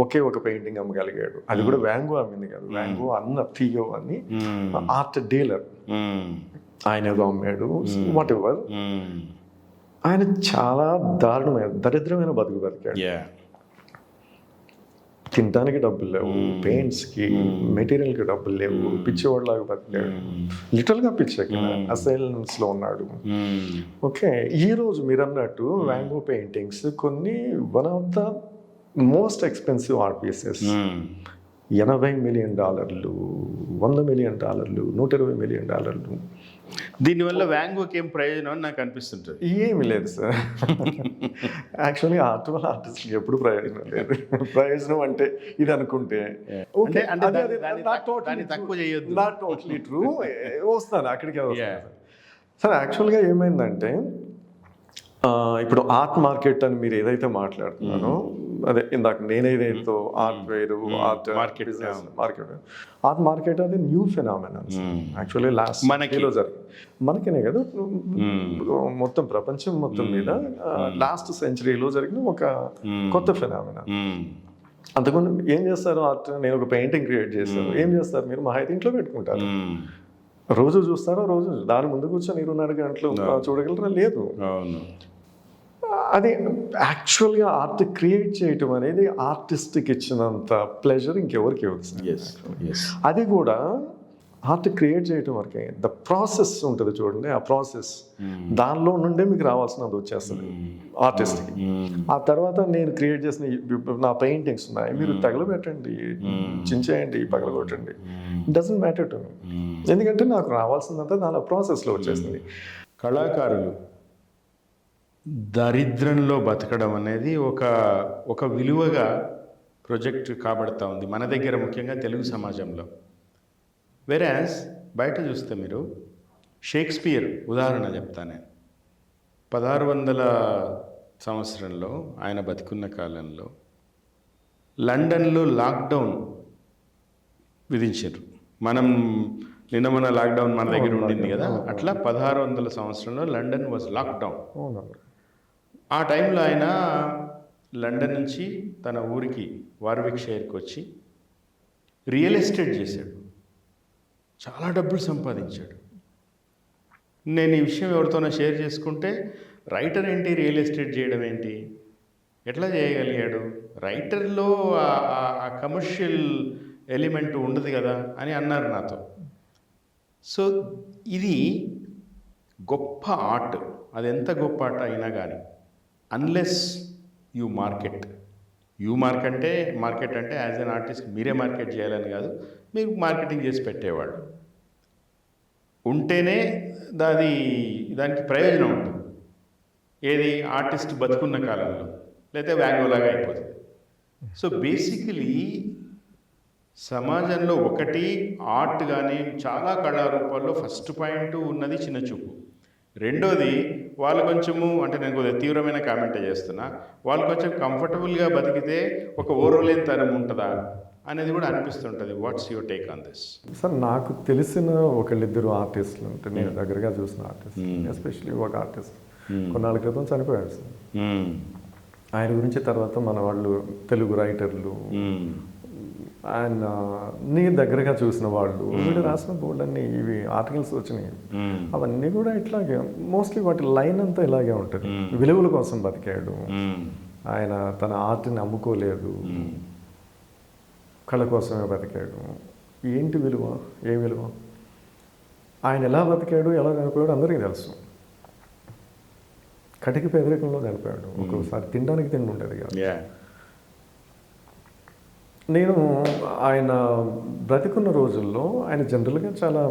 ఒకే ఒక పెయింటింగ్ అమ్మగలిగాడు. అది కూడా వ్యాంగో అమ్మింది కాదు, వ్యాంగో అన్న థియో అని ఆర్ట్ డీలర్ ఆయన ఏదో అమ్మాడు. వాట్ ఎవర్, ఆయన చాలా దారుణమైన దరిద్రమైన బతికాడు. తినడానికి డబ్బులు లేవు, పెయింట్స్కి మెటీరియల్కి డబ్బులు లేవు, పిచ్చివాడిలాగా బతికాడు. లిటరల్గా పిచ్చి, అసైలెన్స్లో ఉన్నాడు. ఓకే, ఈరోజు మీరు అన్నట్టు వ్యాంగో పెయింటింగ్స్ కొన్ని one of the most expensive art pieces. $80 million, $100 million, $120 million. దీనివల్ల వ్యాంగోకి ఏం ప్రయోజనం అని నాకు అనిపిస్తుంటుంది. ఏమి లేదు సార్. యాక్చువల్లీ ఆర్ట్ వల్ల ఆర్టిస్ట్కి ఎప్పుడు ప్రయోజనం లేదు. ప్రయోజనం అంటే ఇది అనుకుంటే తక్కువ చేయొద్దు. Not totally true. వస్తాను అక్కడికే వస్తాను సార్. యాక్చువల్గా ఏమైందంటే, ఇప్పుడు ఆర్ట్ మార్కెట్ అని మీరు ఏదైతే మాట్లాడుతున్నానో, అదే ఇందాక నేనేదైతే ఆర్ట్ వేరు, ఆర్ట్ మార్కెట్, ఆర్ట్ మార్కెట్ అది న్యూ ఫినామినా యాక్చువల్లీ. లాస్ట్ మనకిలో జరిగింది, మనకనే కదా మొత్తం ప్రపంచం మొత్తం మీద లాస్ట్ సెంచరీలో జరిగిన ఒక కొత్త ఫినామినా. అంతకుముందు ఏం చేస్తారు, ఆర్ట్ నేను ఒక పెయింటింగ్ క్రియేట్ చేస్తాను, ఏం చేస్తారు మీరు, మా అయితే ఇంట్లో పెట్టుకుంటారు. రోజు చూస్తారో, రోజు దాని ముందు కూర్చొని 24 గంటలు చూడగలరా? లేదు. అది యాక్చువల్గా ఆర్ట్ క్రియేట్ చేయటం అనేది ఆర్టిస్ట్కి ఇచ్చినంత ప్లెజర్ ఇంకెవరికి ఇవ్వచ్చు. అది కూడా ఆర్ట్ క్రియేట్ చేయటం వరకే, ద ప్రాసెస్ ఉంటుంది చూడండి, ఆ ప్రాసెస్ దానిలో నుండే మీకు రావాల్సినది వచ్చేస్తుంది ఆర్టిస్ట్కి. ఆ తర్వాత నేను క్రియేట్ చేసిన నా పెయింటింగ్స్ ఉన్నాయి, మీరు తగలబెట్టండి, చించేయండి, పగలగొట్టండి, డజంట్ మ్యాటర్ టు మీ. ఎందుకంటే నాకు రావాల్సిందంతా దాని ప్రాసెస్లో వచ్చేసింది. కళాకారులు దరిద్రంలో బతకడం అనేది ఒక విలువగా ప్రొజెక్ట్ కాబడతా ఉంది మన దగ్గర, ముఖ్యంగా తెలుగు సమాజంలో. వెరాజ్ బయట చూస్తే మీరు షేక్స్పియర్ ఉదాహరణ చెప్తాను నేను. 1600 సంవత్సరంలో ఆయన బతికున్న కాలంలో లండన్లో లాక్డౌన్ విధించారు. మన లాక్డౌన్ మన దగ్గర ఉండింది కదా, అట్లా 1600 సంవత్సరంలో లండన్ వాజ్ లాక్డౌన్. ఆ టైంలో ఆయన లండన్ నుంచి తన ఊరికి వార్విక్షైర్కి వచ్చి రియల్ ఎస్టేట్ చేశాడు, చాలా డబ్బులు సంపాదించాడు. నేను ఈ విషయం ఎవరితోనో షేర్ చేసుకుంటే, రైటర్ ఏంటి రియల్ ఎస్టేట్ చేయడం ఏంటి, ఎట్లా చేయగలిగాడు, రైటర్లో ఆ కమర్షియల్ ఎలిమెంట్ ఉండదు కదా అని అన్నారు నాతో. సో ఇది గొప్ప ఆర్ట్, అది ఎంత గొప్ప ఆర్ట్ అయినా కానీ అన్లెస్ యూ మార్కెట్ అంటే యాజ్ అన్ ఆర్టిస్ట్ మీరే మార్కెట్ చేయాలని కాదు, మీకు మార్కెటింగ్ చేసి పెట్టేవాడు ఉంటేనే దానికి ప్రయోజనం ఉంటుంది. ఏది ఆర్టిస్ట్ బతుకున్న కాలంలో, లేకపోతే వ్యాంగోలాగా అయిపోతుంది. సో బేసికలీ సమాజంలో ఒకటి ఆర్ట్ కానీ చాలా కళారూపాల్లో ఫస్ట్ పాయింట్ ఉన్నది చిన్న చూపు. రెండోది వాళ్ళు కొంచెము, అంటే నేను కొద్దిగా తీవ్రమైన కామెంటే చేస్తున్నా, వాళ్ళు కొంచెం కంఫర్టబుల్గా బతికితే ఒక ఓర్వలేని తరం ఉంటుందా అనేది కూడా అనిపిస్తుంటుంది. What's your take on this? Sir, నాకు తెలిసిన ఒకళ్ళిద్దరు ఆర్టిస్టులు అంటే నేను దగ్గరగా చూసిన ఆర్టిస్ట్, ఎస్పెషలీ ఒక ఆర్టిస్ట్ కొన్నాళ్ళ క్రితం చనిపోయాడు సార్. ఆయన గురించి తర్వాత మన వాళ్ళు తెలుగు రైటర్లు, ఆయన నీ దగ్గరగా చూసిన వాళ్ళు వీళ్ళు రాసిన బోర్డులన్నీ ఇవి ఆర్టికల్స్ వచ్చినాయి, అవన్నీ కూడా ఇట్లాగే మోస్ట్లీ వాటి లైన్ అంతా ఇలాగే ఉంటుంది. విలువల కోసం బతికాడు ఆయన, తన ఆర్ట్ని అమ్ముకోలేదు, కళ కోసమే బతికాడు. ఏంటి విలువ, ఏ విలువ? ఆయన ఎలా బతికాడు, ఎలా చనిపోయాడు అందరికీ తెలుసు. కటికి పేదరికంలో చనిపోయాడు. ఒక్కోసారి తినడానికి తిండి ఉండేది కాదు. నేను ఆయన బ్రతికున్న రోజుల్లో ఆయన జనరల్గా చాలా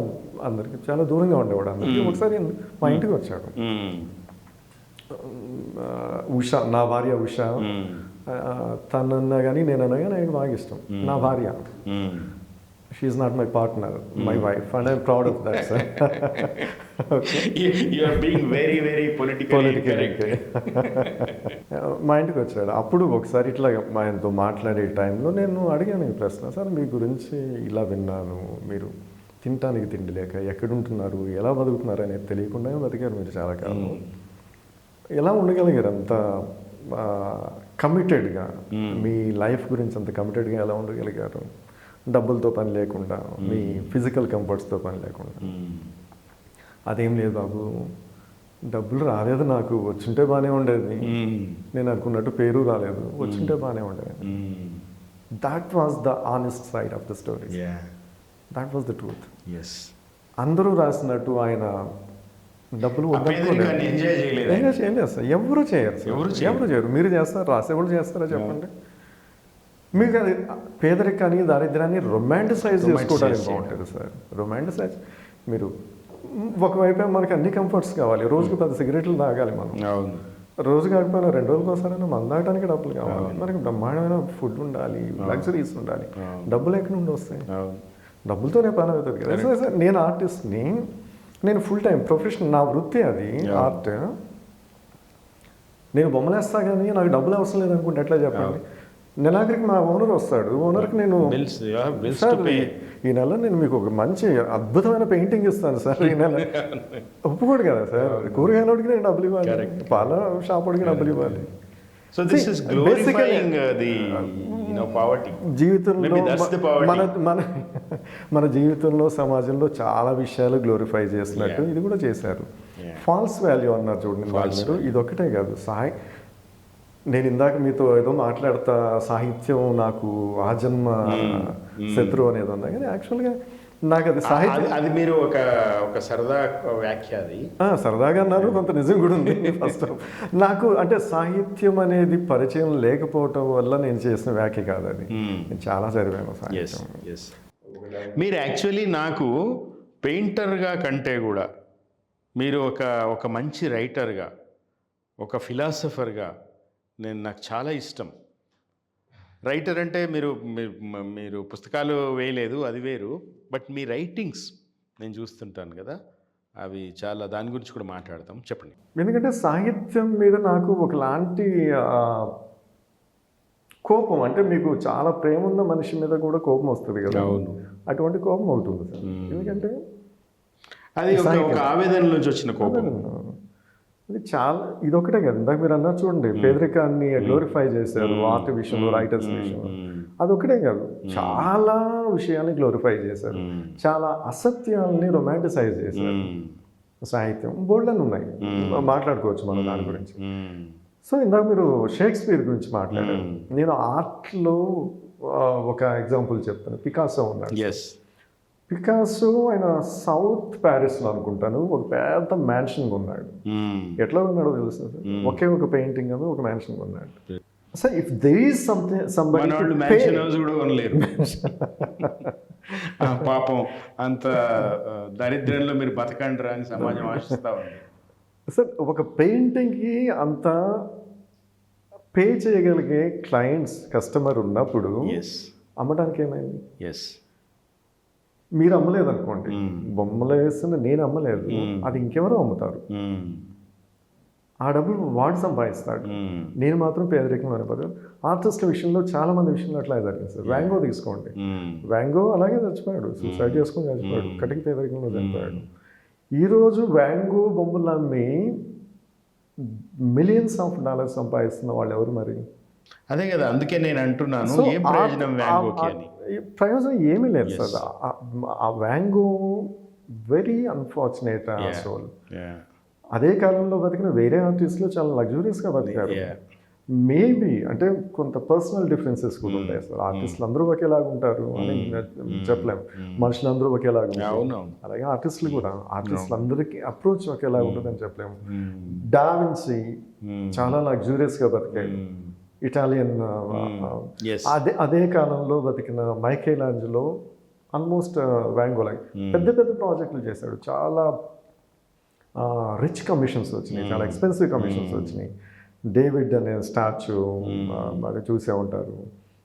అందరికి చాలా దూరంగా ఉండేవాడు అందరికీ. ఒకసారి మా ఇంటికి వచ్చాడు. ఉష, నా భార్య ఉష, తనన్నా కానీ నేనన్నా కానీ ఆయనకు బాగా ఇష్టం. నా భార్య, she's not my partner, my wife, and I'm proud of that sir. మా ఇంటికి వచ్చాడు. అప్పుడు ఒకసారి ఇట్లా మా ఆయనతో మాట్లాడే టైంలో నేను అడిగాను ఈ ప్రశ్న, సార్ మీ గురించి ఇలా విన్నాను, మీరు తినటానికి తిండి లేక ఎక్కడుంటున్నారు, ఎలా బతుకుతున్నారు అనేది తెలియకుండా బతికారు మీరు చాలా కాలం. ఎలా ఉండగలిగారు అంత కమిటెడ్గా, మీ లైఫ్ గురించి అంత కమిటెడ్గా ఎలా ఉండగలిగారు? డబ్బులతో పని లేకుండా, మీ ఫిజికల్ కంఫర్ట్స్తో పని లేకుండా. అదేం లేదు బాబు, డబ్బులు రాలేదు, నాకు వచ్చుంటే బాగానే ఉండేది, నేను అనుకున్నట్టు పేరు రాలేదు, వచ్చుంటే బాగానే ఉండేది. That was the honest side of the story, that was the truth. అందరూ రాసినట్టు ఆయన డబ్బులు చేయలేదు సార్, ఎవరు చేయరు. మీరు చేస్తారు, రాసేవాళ్ళు చేస్తారా చెప్పండి? మీకు అది పేదరికాన్ని, దారిద్ర్యాన్ని రొమాంటిసైజ్ చేసుకోవడానికి బాగుంటుంది సార్. రొమాంటిసైజ్, మీరు ఒకవైపు మనకి అన్ని కంఫర్ట్స్ కావాలి, రోజుకు 10 సిగరెట్లు తాగాలి మనం, రోజు కాకపోయినా 2 రోజులకు ఒకసారైనా మందాటానికి డబ్బులు కావాలి, మనకి బ్రహ్మాండమైన ఫుడ్ ఉండాలి, లగ్జరీస్ ఉండాలి. డబ్బులు ఎక్కడి నుండి వస్తాయి? డబ్బులతోనే పని అవుతుంది కదా సార్. నేను ఆర్టిస్ట్ని, నేను ఫుల్ టైం ప్రొఫెషన్, నా వృత్తి అది ఆర్ట్. నేను బొమ్మలేస్తా కానీ నాకు డబ్బులు అవసరం లేదనుకుంటే ఎట్లా చెప్పండి? నెలాఖరికి మా ఓనర్ వస్తాడు, ఓనర్కి నేను సార్ ఈ నెల నేను మీకు ఒక మంచి అద్భుతమైన పెయింటింగ్ ఇస్తాను సార్, ఈ నెల ఒప్పుకోడు కదా సార్. కూరగాయలకి నేను డబ్బులు ఇవ్వాలి, పాల షాపుడికి డబ్బులు ఇవ్వాలి. జీవితంలో మన జీవితంలో సమాజంలో చాలా విషయాలు గ్లోరిఫై చేసినట్టు ఇది కూడా చేశారు. ఫాల్స్ వాల్యూ అన్నారు చూడండి మీరు, ఇది ఒక్కటే కాదు. నేను ఇందాక మీతో ఏదో మాట్లాడతా, సాహిత్యం నాకు ఆజన్మ శత్రువు అనేది ఉన్నా కానీ యాక్చువల్గా నాకు అది సాహిత్యం అది మీరు ఒక సరదా వ్యాఖ్య అది. సరదాగా అన్నారు, కొంత నిజం కూడా ఉంది. ఫస్ట్ నాకు అంటే సాహిత్యం అనేది పరిచయం లేకపోవటం వల్ల నేను చేసిన వ్యాఖ్య కాదు అది. నేను చాలా చదివాను సాహిత్యం. మీరు యాక్చువల్లీ నాకు పెయింటర్గా కంటే కూడా మీరు ఒక మంచి రైటర్గా, ఒక ఫిలాసఫర్గా నాకు చాలా ఇష్టం. రైటర్ అంటే మీరు పుస్తకాలు వేయలేదు, అది వేరు. బట్ మీ రైటింగ్స్ నేను చూస్తుంటాను కదా, అవి చాలా, దాని గురించి కూడా మాట్లాడతాం. చెప్పండి. ఎందుకంటే సాహిత్యం మీద నాకు ఒకలాంటి కోపం, అంటే మీకు చాలా ప్రేమ ఉన్న మనిషి మీద కూడా కోపం వస్తుంది కదా. అవును. అటువంటి కోపం అవుతుంది సార్. ఎందుకంటే అది ఒక ఆవేదన నుంచి వచ్చిన కోపం. అది చాలా, ఇదొకటే కదా ఇందాక మీరు అన్నారు చూడండి, పేదరికాన్ని గ్లోరిఫై చేశారు ఆర్ట్ విషయంలో, రైటర్స్ విషయంలో. అదొకటే కాదు, చాలా విషయాన్ని గ్లోరిఫై చేశారు, చాలా అసత్యాలని రొమాంటిసైజ్ చేశారు. సాహిత్యం బోల్డన్ ఉన్నాయి, మాట్లాడుకోవచ్చు మనం దాని గురించి. సో ఇందాక మీరు షేక్స్పియర్ గురించి మాట్లాడారు. నేను ఆర్ట్లో ఒక ఎగ్జాంపుల్ చెప్తాను. పికాసో ఉన్నాడు. పికాసో ఆయన సౌత్ ప్యారిస్లో అనుకుంటాను ఒక పెద్ద మ్యాన్షన్ కొన్నాడు. ఎట్లా ఉన్నాడో తెలుసు, ఒకే ఒక పెయింటింగ్ అని ఒక మ్యాన్షన్ కొన్నాడు. So if there is somebody కూడా కొనలేరు పాపం, అంత దరిద్రంలో మీరు బతకండి అని సమాజం ఆశిస్తా ఉంది. సార్ ఒక పెయింటింగ్కి అంత పే చేయగలిగే కస్టమర్ ఉన్నప్పుడు అమ్మడానికి ఏమైంది? మీరు అమ్మలేదు అనుకోండి, బొమ్మలు వేస్తుంది నేను అమ్మలేదు, అది ఇంకెవరో అమ్ముతారు, ఆ డబ్బులు వాడు సంపాదిస్తాడు, నేను మాత్రం పేదరికంలో అయిపోతాను. ఆర్టిస్టుల విషయంలో చాలా మంది విషయంలో అట్లా జరిగింది సార్. వ్యాంగో తీసుకోండి, వ్యాంగో అలాగే చచ్చిపోయాడు, సూసైడ్ చేసుకొని చచ్చిపోయాడు, కటిక పేదరికంలో చచ్చిపోయాడు. ఈరోజు వ్యాంగో బొమ్మలు అమ్మి మిలియన్స్ ఆఫ్ డాలర్స్ సంపాదిస్తున్న వాళ్ళు ఎవరు మరి? అదే కదా, అందుకే నేను అంటున్నాను, ప్రయోజనం ఏమీ లేదు సార్. ఆ వ్యాంగో వెరీ అన్ఫార్చునేట్ సోల్. అదే కాలంలో బతికిన వేరే ఆర్టిస్టులు చాలా లగ్జూరియస్గా బతికారు. మేబీ అంటే కొంత పర్సనల్ డిఫరెన్సెస్ కూడా ఉంటాయి సార్. ఆర్టిస్టులు అందరూ ఒకేలాగా ఉంటారు అని చెప్పలేము, మనుషులు అందరూ ఒకేలాగా ఉంటారు. అలాగే ఆర్టిస్టులు కూడా, ఆర్టిస్టులు అందరికీ అప్రోచ్ ఒకేలాగా ఉంటుందని చెప్పలేము. డా విన్సీ చాలా లగ్జూరియస్గా బతికాడు, ఇటాలియన్. అదే కాలంలో బతికిన మైకేలాంజెలో ఆల్మోస్ట్ వ్యాంగోలాగా పెద్ద పెద్ద ప్రాజెక్టులు చేశాడు. చాలా రిచ్ కమిషన్స్ వచ్చినాయి, చాలా ఎక్స్పెన్సివ్ కమిషన్స్ వచ్చినాయి. డేవిడ్ అనే స్టాచ్యూ అది చూసే ఉంటారు.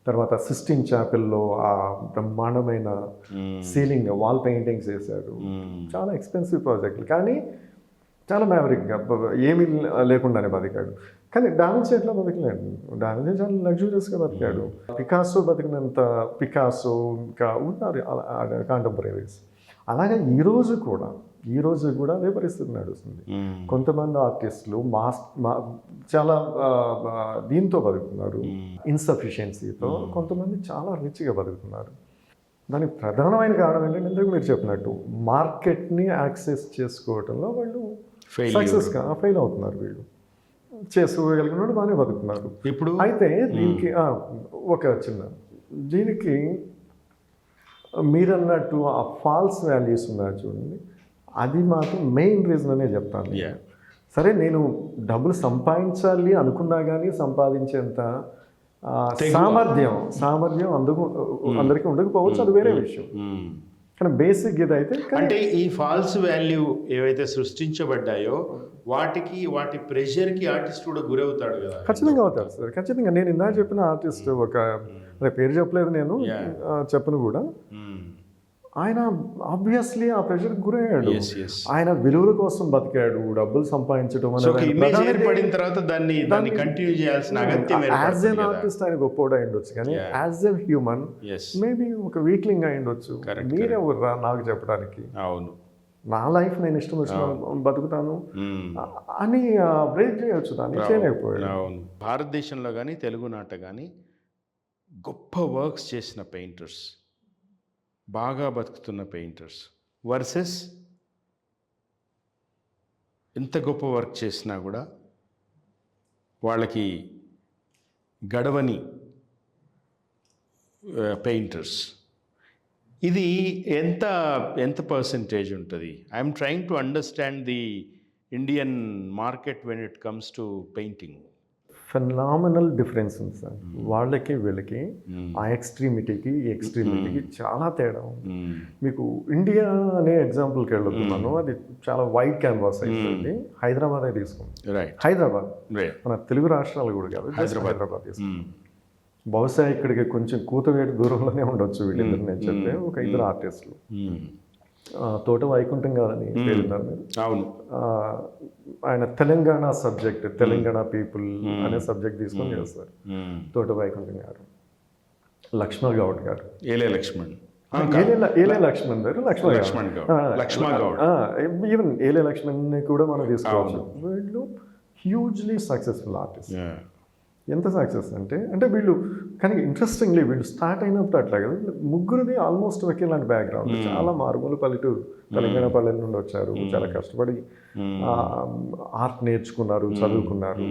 తర్వాత సిస్టీన్ చాపెల్లో ఆ బ్రహ్మాండమైన సీలింగ్ వాల్ పెయింటింగ్స్ వేశారు. చాలా ఎక్స్పెన్సివ్ ప్రాజెక్టులు, కానీ చాలా మ్యావరిక్గా ఏమీ లేకుండానే బతికాడు. కానీ డావిన్సీ ఎట్లా బతికలేడు, డావిన్సీ చాలా లగ్జూరియస్గా బతికాడు. పికాసో బతికినంత పికాసో ఇంకా ఉన్నారు కాంటెంపరీస్. అలాగే ఈరోజు కూడా అదే పరిస్థితి నడుస్తుంది. కొంతమంది ఆర్టిస్టులు చాలా దీంతో బతుకుతున్నారు, ఇన్సఫిషియన్సీతో. కొంతమంది చాలా రిచ్గా బతుకుతున్నారు. దానికి ప్రధానమైన కారణం ఏంటంటే ఇంతకు మీరు చెప్పినట్టు మార్కెట్ని యాక్సెస్ చేసుకోవడంలో వాళ్ళు సక్సెస్గా ఫెయిల్ అవుతున్నారు. వీళ్ళు చేసుకోగలిగినప్పుడు బాగానే బతుకుతున్నారు. ఇప్పుడు అయితే దీనికి దీనికి మీరన్నట్టు ఆ ఫాల్స్ వాల్యూస్ ఉన్నాయి చూడండి, అది మాత్రం మెయిన్ రీజన్ అనే చెప్తాను. సరే, నేను డబ్బులు సంపాదించాలి అనుకున్నా కానీ సంపాదించేంత సామర్థ్యం అందరికీ ఉండకపోవచ్చు, అది వేరే విషయం. కానీ బేసిక్ ఇదైతే, అంటే ఈ ఫాల్స్ వాల్యూ ఏవైతే సృష్టించబడ్డాయో వాటి ప్రెషర్కి ఆర్టిస్ట్ కూడా గురవుతాడు కదా. ఖచ్చితంగా అవుతాడు సార్, ఖచ్చితంగా. నేను ఇందాక చెప్పిన ఆర్టిస్ట్ పేరు చెప్పలేదు నేను, చెప్పను కూడా. ఆయన ఆబ్వియస్లీ ఆ ప్రెషర్కి గురయ్యాడు. ఆయన విలువల కోసం బతికాడు, డబ్బులు సంపాదించడం ఏర్పడిన తర్వాత దాన్ని కంటిన్యూ చేయాల్సిన అగత్యం. యాజ్ ఎన్ ఆర్టిస్ట్ ఆయన గొప్పోడు అయ్యుండొచ్చు, కానీ యాజ్ ఎ హ్యూమన్ మేబీ ఒక వీక్లింగ్ అయ్యుండొచ్చు. మీరెవరు నాకు చెప్పడానికి? అవును, నా లైఫ్ నేను ఇష్టం వచ్చిన బతుకుతాను అని బ్రేక్ చేయొచ్చు, దాన్ని చేయలేకపోయాడు. అవును, భారతదేశంలో కానీ తెలుగునాట కానీ గొప్ప వర్క్స్ చేసిన పెయింటర్స్, బాగా బతుకుతున్న పెయింటర్స్ వర్సెస్ ఎంత గొప్ప వర్క్ చేసినా కూడా వాళ్ళకి గడవని పెయింటర్స్. ఇది ఎంత ఎంత పర్సెంటేజ్ ఉంటుంది? I'm trying to understand the Indian market when it comes to painting. Phenomenal difference ఉంది సార్. వాళ్ళకి వీళ్ళకి ఆ ఎక్స్ట్రీమిటీకి ఈ ఎక్స్ట్రీమిటీకి చాలా తేడా ఉంది. మీకు ఇండియా అనే ఎగ్జాంపుల్కి వెళ్తున్నాను, అది చాలా వైడ్ క్యాన్వాస్ అయిపోయింది. హైదరాబాదే తీసుకుంది. రైట్. హైదరాబాద్ మన తెలుగు రాష్ట్రాలు కూడా కాదు, హైదరాబాద్ తీసుకుంది. బహుశా ఇక్కడికి కొంచెం కూతవేటు దూరంలోనే ఉండొచ్చు వీళ్ళిద్దరు. నేను చెప్పే ఒక ఇద్దరు ఆర్టిస్టులు, తోట వైకుంఠం గారని పేరున్నారు మీరు. అవును. ఆయన తెలంగాణ సబ్జెక్ట్, తెలంగాణ పీపుల్ అనే సబ్జెక్ట్ తీసుకొని చేస్తారు. తోట వైకుంఠం గారు, లక్ష్మణ్ గౌడ్ గారు, ఏలే లక్ష్మణ్ ఏలే లక్ష్మణ్ గారు, లక్ష్మణ్ గౌడ్, ఈవెన్ ఏలే లక్ష్మణ్ కూడా మనం తీసుకోవచ్చు. వీళ్ళు హ్యూజ్లీ సక్సెస్ఫుల్ ఆర్టిస్ట్. ఎంత సక్సెస్ అంటే వీళ్ళు కానీ ఇంట్రెస్టింగ్లీ వీళ్ళు స్టార్ట్ అయినప్పుడు అట్లా కదా, ముగ్గురిది ఆల్మోస్ట్ ఒకేలాంటి బ్యాక్గ్రౌండ్. చాలా మారుమూల పల్లెటూరు, తెలంగాణ పల్లెల నుండి వచ్చారు. చాలా కష్టపడి ఆర్ట్ నేర్చుకున్నారు, చదువుకున్నారు.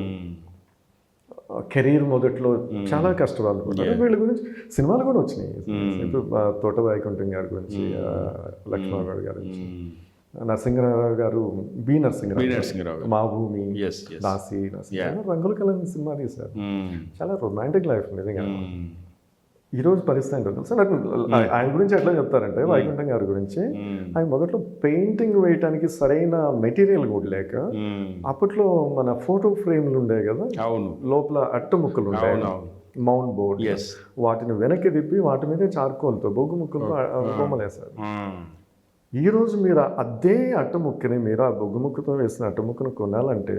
కెరీర్ మొదట్లో చాలా కష్టపడాలి. వీళ్ళ గురించి సినిమాలు కూడా వచ్చినాయి. ఇప్పుడు తోట వైకుంఠం గారి గురించి, లక్ష్మణ్ గౌడ్ గారి గురించి, నరసింహరావు గారు, బి నరసింహరావు, మా భూమి, దాసి రంగుల కలని సినిమా తీశారు. చాలా రొమాంటిక్ లైఫ్ నిజంగా. ఈరోజు పరిస్థితి ఏంటో తెలుసా, ఆయన గురించి ఎట్లా చెప్తారంటే, వైకుంఠం గారి గురించి, ఆయన మొదట్లో పెయింటింగ్ వేయటానికి సరైన మెటీరియల్ కూడా లేక, అప్పట్లో మన ఫోటో ఫ్రేమ్లు ఉండేవి కదా, లోపల అట్టు ముక్కలు ఉంటాయి, మౌంట్ బోర్డ్, వాటిని వెనక్కి తిప్పి వాటి మీద చార్కోల్తో బొగ్గు ముక్కలు బొమ్మలేశారు. ఈ రోజు మీరు అదే అట్టముక్కని, మీరు ఆ బొగ్గు ముక్కతో వేసిన అట్టముక్కను కొనాలంటే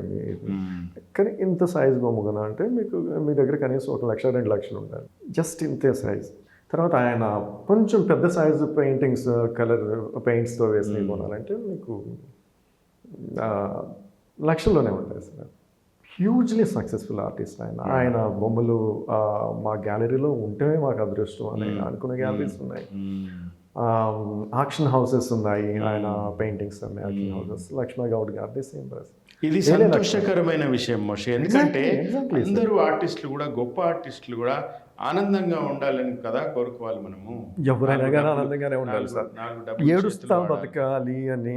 కానీ ఇంత సైజ్ బొమ్మ కొనా అంటే మీకు మీ దగ్గర కనీసం 1 లక్ష 2 లక్షలు ఉండాలి, జస్ట్ ఇంతే సైజ్. తర్వాత ఆయన కొంచెం పెద్ద సైజు పెయింటింగ్స్, కలర్ పెయింట్స్తో వేసినవి కొనాలంటే మీకు లక్షల్లోనే ఉంటాయి సార్. హ్యూజ్లీ సక్సెస్ఫుల్ ఆర్టిస్ట్ ఆయన బొమ్మలు మా గ్యాలరీలో ఉంటే మాకు అదృష్టం అని అనుకునే గ్యాలరీస్ ఉన్నాయి. ఆక్షన్ హౌసెస్ ఉన్నాయి, ఆయన పెయింటింగ్స్ ఉన్నాయి, ఆక్షన్ హౌసెస్. లక్ష్మణ్ గౌడ్ గారిది సేమ్ పర్సన్. ఇది సంతోషకరమైన విషయం మోషే, ఎందుకంటే అందరూ ఆర్టిస్టులు కూడా, గొప్ప ఆర్టిస్టులు కూడా ఆనందంగా ఉండాలని కదా కోరుకోవాలి. మనము ఎవరైనా కానీ ఆనందంగానే ఉండాలి సార్. ఏడుస్తా బతకాలి అని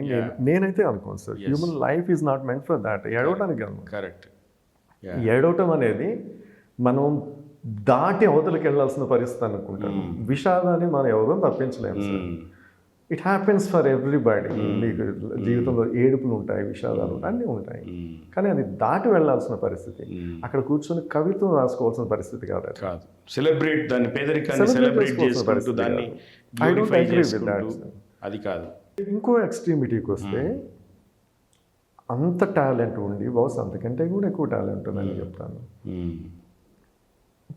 నేనైతే అనుకోను sir. Human life is not meant for that. ఏడవటానికి కాదు. కరెక్ట్. ఏడవటం అనేది మనం దాటి అవతలకి వెళ్ళాల్సిన పరిస్థితి అనుకుంటాను. విషాదాన్ని మనం ఎవరూ తప్పించలేము sir. It happens for everybody. మీకు జీవితంలో ఏడుపులు ఉంటాయి, విషాదాలు ఉంటాయి, అన్నీ ఉంటాయి. కానీ అది దాటి వెళ్ళాల్సిన పరిస్థితి. అక్కడ కూర్చొని కవిత్వం రాసుకోవాల్సిన పరిస్థితి కాదు. సెలబ్రేట్ దాన్ని, పేదరికాన్ని సెలబ్రేట్ చేసుకుంటూ దాన్ని గ్లోరిఫై చేసుకుంటూ అది కాదు. ఇంకో ఎక్స్ట్రీమిటీకి వస్తే అంత టాలెంట్ ఉండి బహుశా అంతకంటే కూడా ఎక్కువ టాలెంట్ ఉందని చెప్తాను.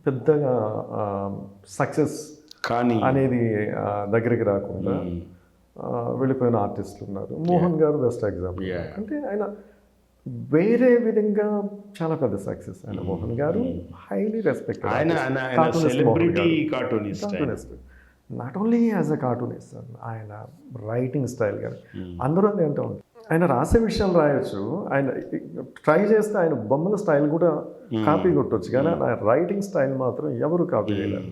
పెద్దగా సక్సెస్ కానీ అనేది దగ్గరికి రాకుండా వెళ్ళిపోయిన ఆర్టిస్టులు ఉన్నారు. మోహన్ గారు బెస్ట్ ఎగ్జాంపుల్. అంటే ఆయన వేరే విధంగా చాలా పెద్ద సక్సెస్. ఆయన మోహన్ గారు highly respected cartoonist. Not only as a cartoonist, ఆయన రైటింగ్ స్టైల్ కానీ అందరూ అది అంటూ ఉంటారు. ఆయన రాసే విషయాలు రాయొచ్చు, ఆయన ట్రై చేస్తే ఆయన బొమ్మల స్టైల్ కూడా కాపీ కొట్టవచ్చు, కానీ ఆయన రైటింగ్ స్టైల్ మాత్రం ఎవరు కాపీ చేయలేరు.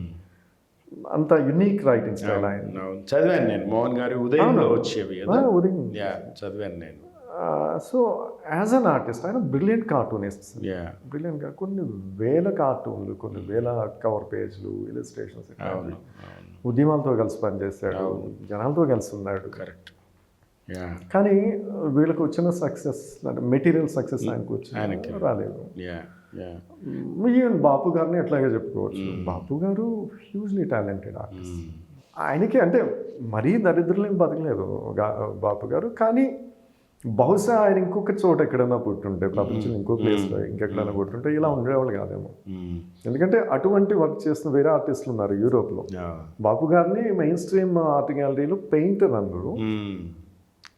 అంత యునిక్ రైటింగ్ స్టైల్ ఆయన. చదివాను నేను మోహన్ గారి ఉదయంలో వచ్చేవి, చదివాను నేను. సో యాజ్ అన్ ఆర్టిస్ట్ ఆయన బ్రిలియంట్ కార్టూనిస్ట్. బ్రిలియంట్గా కొన్ని వేల కార్టూన్లు, కొన్ని వేల కవర్ పేజ్లు, ఇలిస్ట్రేషన్స్, ఉద్యమాలతో కలిసి పనిచేస్తాడు, జనాలతో కలిసి ఉన్నాడు. కరెక్ట్. కానీ వీళ్ళకి వచ్చిన సక్సెస్ అంటే మెటీరియల్ సక్సెస్ ఆయనకు వచ్చి రాలేదు. ఈవెన్ బాపు గారిని ఎట్లాగే చెప్పుకోవచ్చు. బాపు గారు హ్యూజ్లీ టాలెంటెడ్ ఆర్టిస్ట్. ఆయనకి అంటే మరీ దరిద్రులేం బతకలేదు బాపు గారు, కానీ బహుశా ఆయన ఇంకొక చోట ఎక్కడైనా పుట్టుంటే, ప్రపంచంలో ఇంకో ప్లేస్లో ఇంకెక్కడైనా పుట్టుంటే ఇలా ఉండేవాళ్ళు కాదేమో. ఎందుకంటే అటువంటి వర్క్ చేస్తున్న వేరే ఆర్టిస్టులు ఉన్నారు యూరోప్లో. బాపు గారిని మెయిన్ స్ట్రీమ్ ఆర్ట్ గ్యాలరీలో పెయింటర్ అందరూ,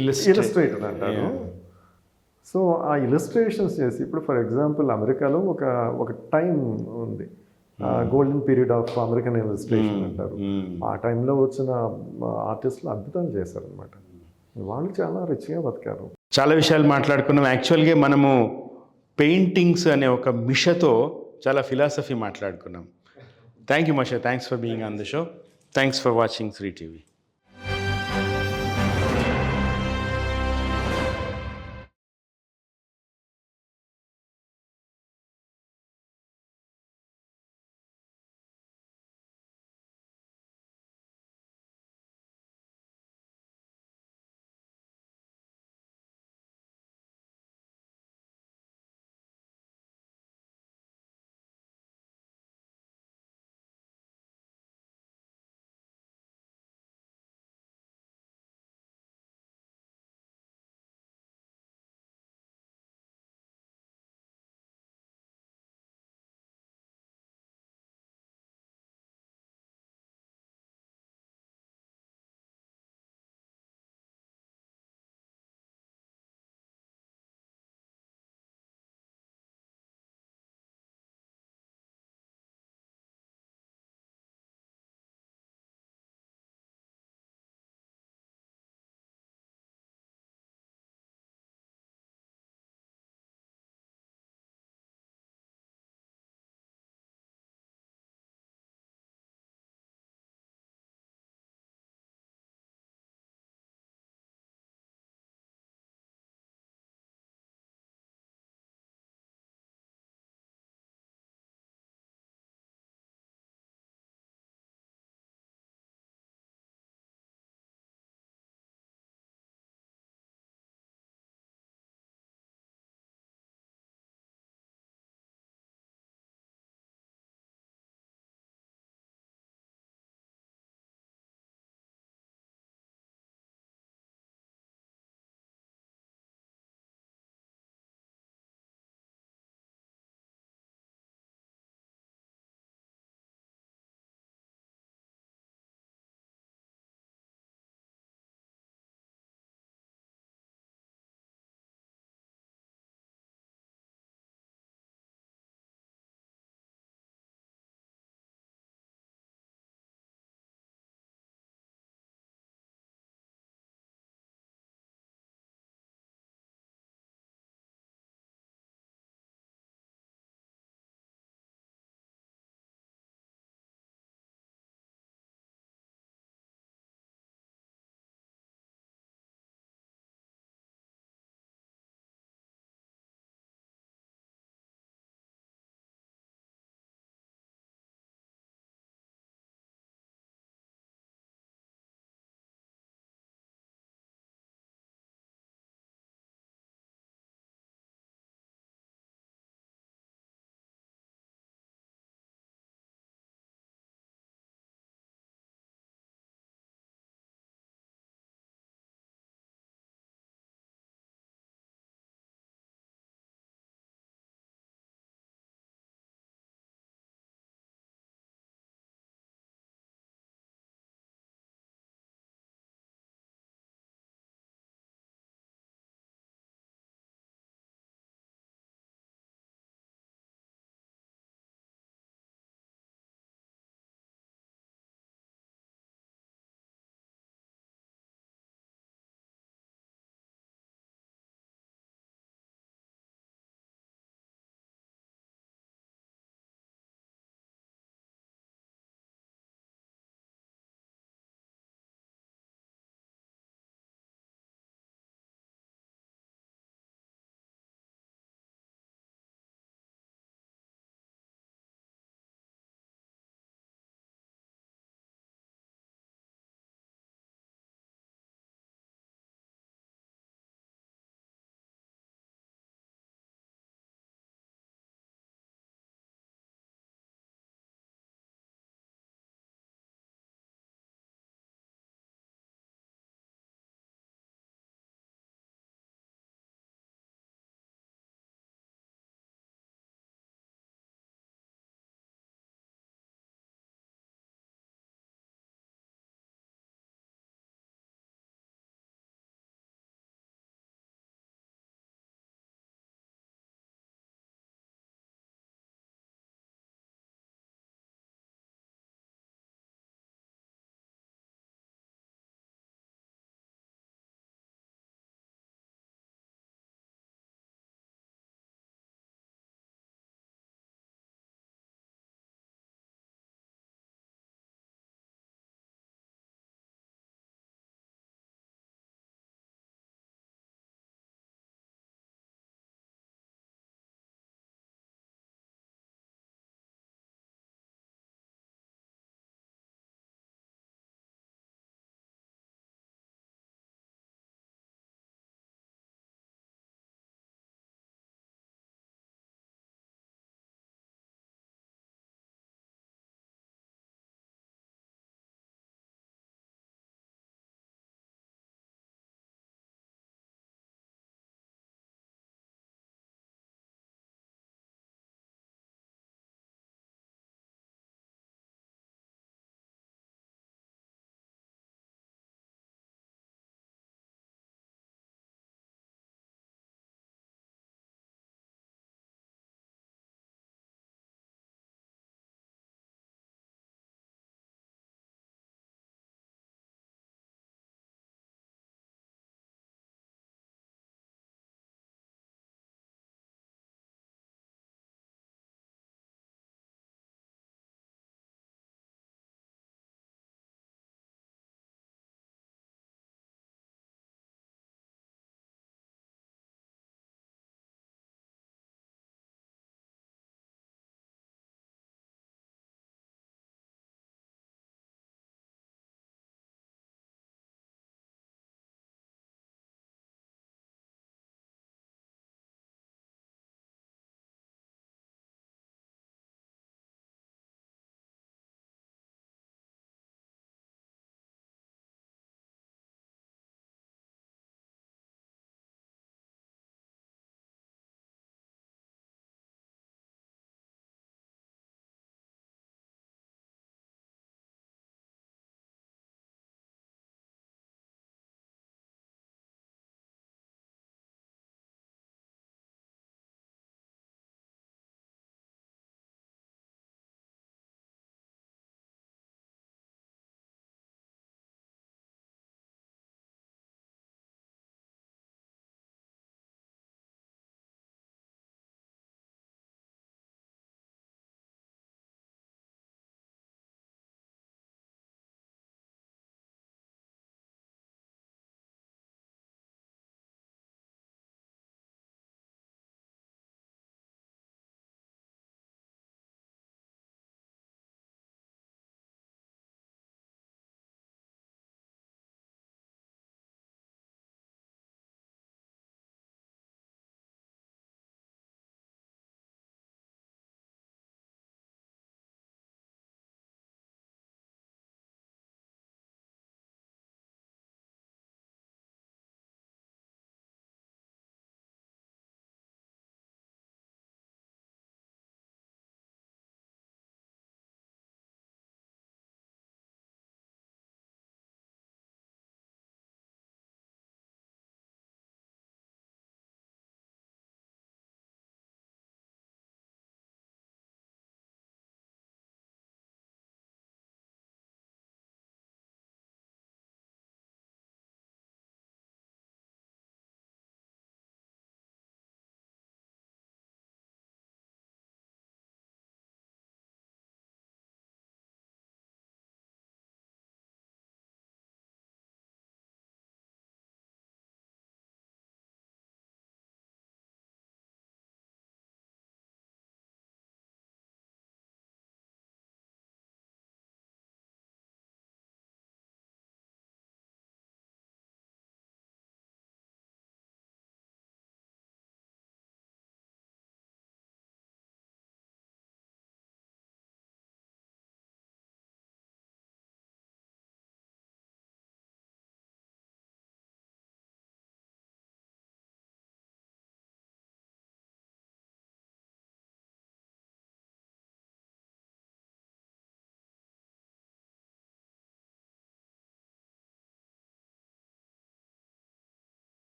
ఇలస్ట్రేటర్ అంటారు. సో ఆ ఇలస్ట్రేషన్స్ చేసి, ఇప్పుడు ఫర్ ఎగ్జాంపుల్ అమెరికాలో ఒక టైం ఉంది, golden period of American illustration అంటారు. ఆ టైంలో వచ్చిన ఆర్టిస్టులు అద్భుతం చేశారనమాట. వాళ్ళు చాలా రిచ్గా బతికారు. చాలా విషయాలు మాట్లాడుకున్నాం. యాక్చువల్గా మనము పెయింటింగ్స్ అనే ఒక మిషతో చాలా ఫిలాసఫీ మాట్లాడుకున్నాం. Thank you Moshe, thanks for being on the show. Thanks for watching Sri TV.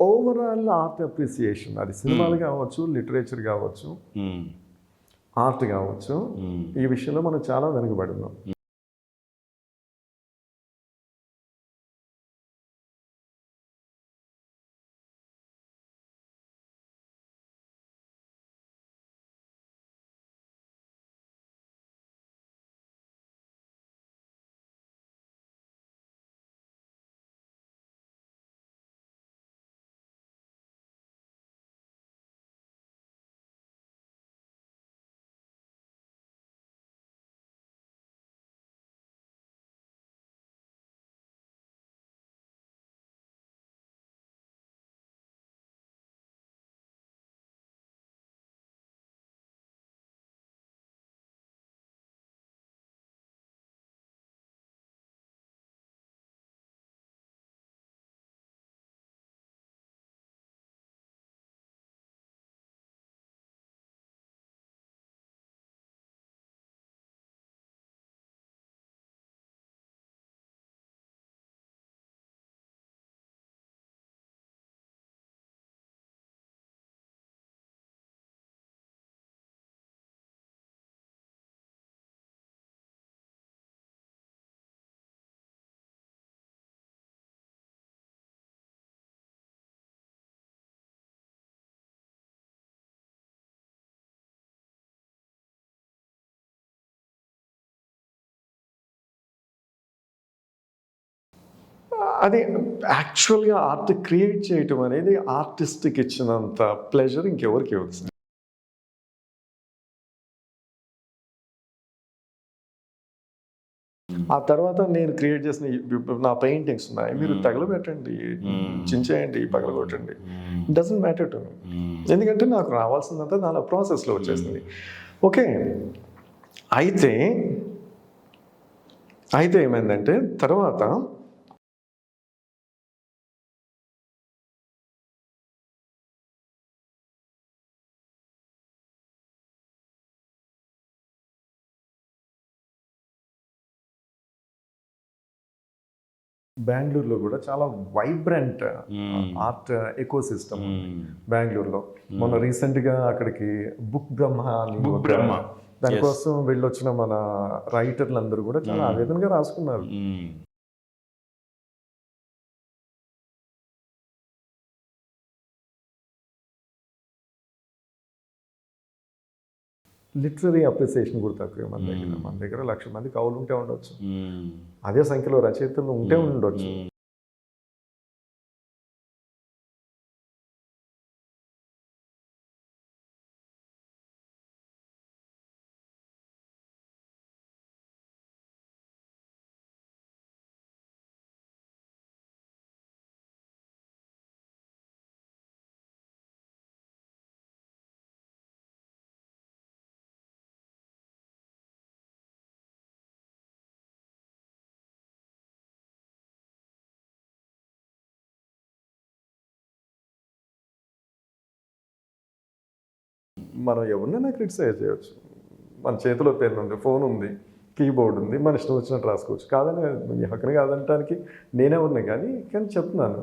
Overall art appreciation, అది సినిమాలు కావచ్చు, లిటరేచర్ కావచ్చు, ఆర్ట్ కావచ్చు, ఈ విషయంలో మనం చాలా వెనుకబడి ఉన్నాం. అది యాక్చువల్గా ఆర్ట్ క్రియేట్ చేయటం అనేది ఆర్టిస్ట్కి ఇచ్చినంత ప్లెజర్ ఇంకెవరికి ఇవ్వదు. ఆ తర్వాత నేను క్రియేట్ చేసిన నా పెయింటింగ్స్ ఉన్నాయి, మీరు తగలబెట్టండి, చించేయండి, పగలగొట్టండి, డజంట్ మ్యాటర్ టు మీ. ఎందుకంటే నాకు రావాల్సిందంతా దాని ప్రాసెస్లో వచ్చేసింది. ఓకే, అయితే ఏమైందంటే తర్వాత బెంగళూరులో కూడా చాలా వైబ్రెంట్ ఆర్ట్ ఎకో సిస్టమ్ బెంగళూరులో. మొన్న రీసెంట్గా అక్కడికి బుక్ బ్రహ్మ అని దానికోసం వెళ్ళొచ్చిన మన రైటర్లు అందరూ కూడా చాలా ఆవేదనగా రాసుకున్నారు. లిటరరీ అప్రిసియేషన్ కూడా తక్కువే మన దగ్గర. మన దగ్గర 1,00,000 మంది కవులు ఉంటే ఉండొచ్చు, అదే సంఖ్యలో రచయితలు ఉంటే ఉండొచ్చు. మనం ఎవరినైనా క్రిటిసైజ్ చేయొచ్చు. మన చేతిలో పెన్ ఉంది, ఫోన్ ఉంది, కీబోర్డ్ ఉంది, మన ఇష్టం వచ్చినట్టు రాసుకోవచ్చు. కాదని మీ హక్కుని కాదంటానికి నేనెవరిని కానీ చెప్తున్నాను.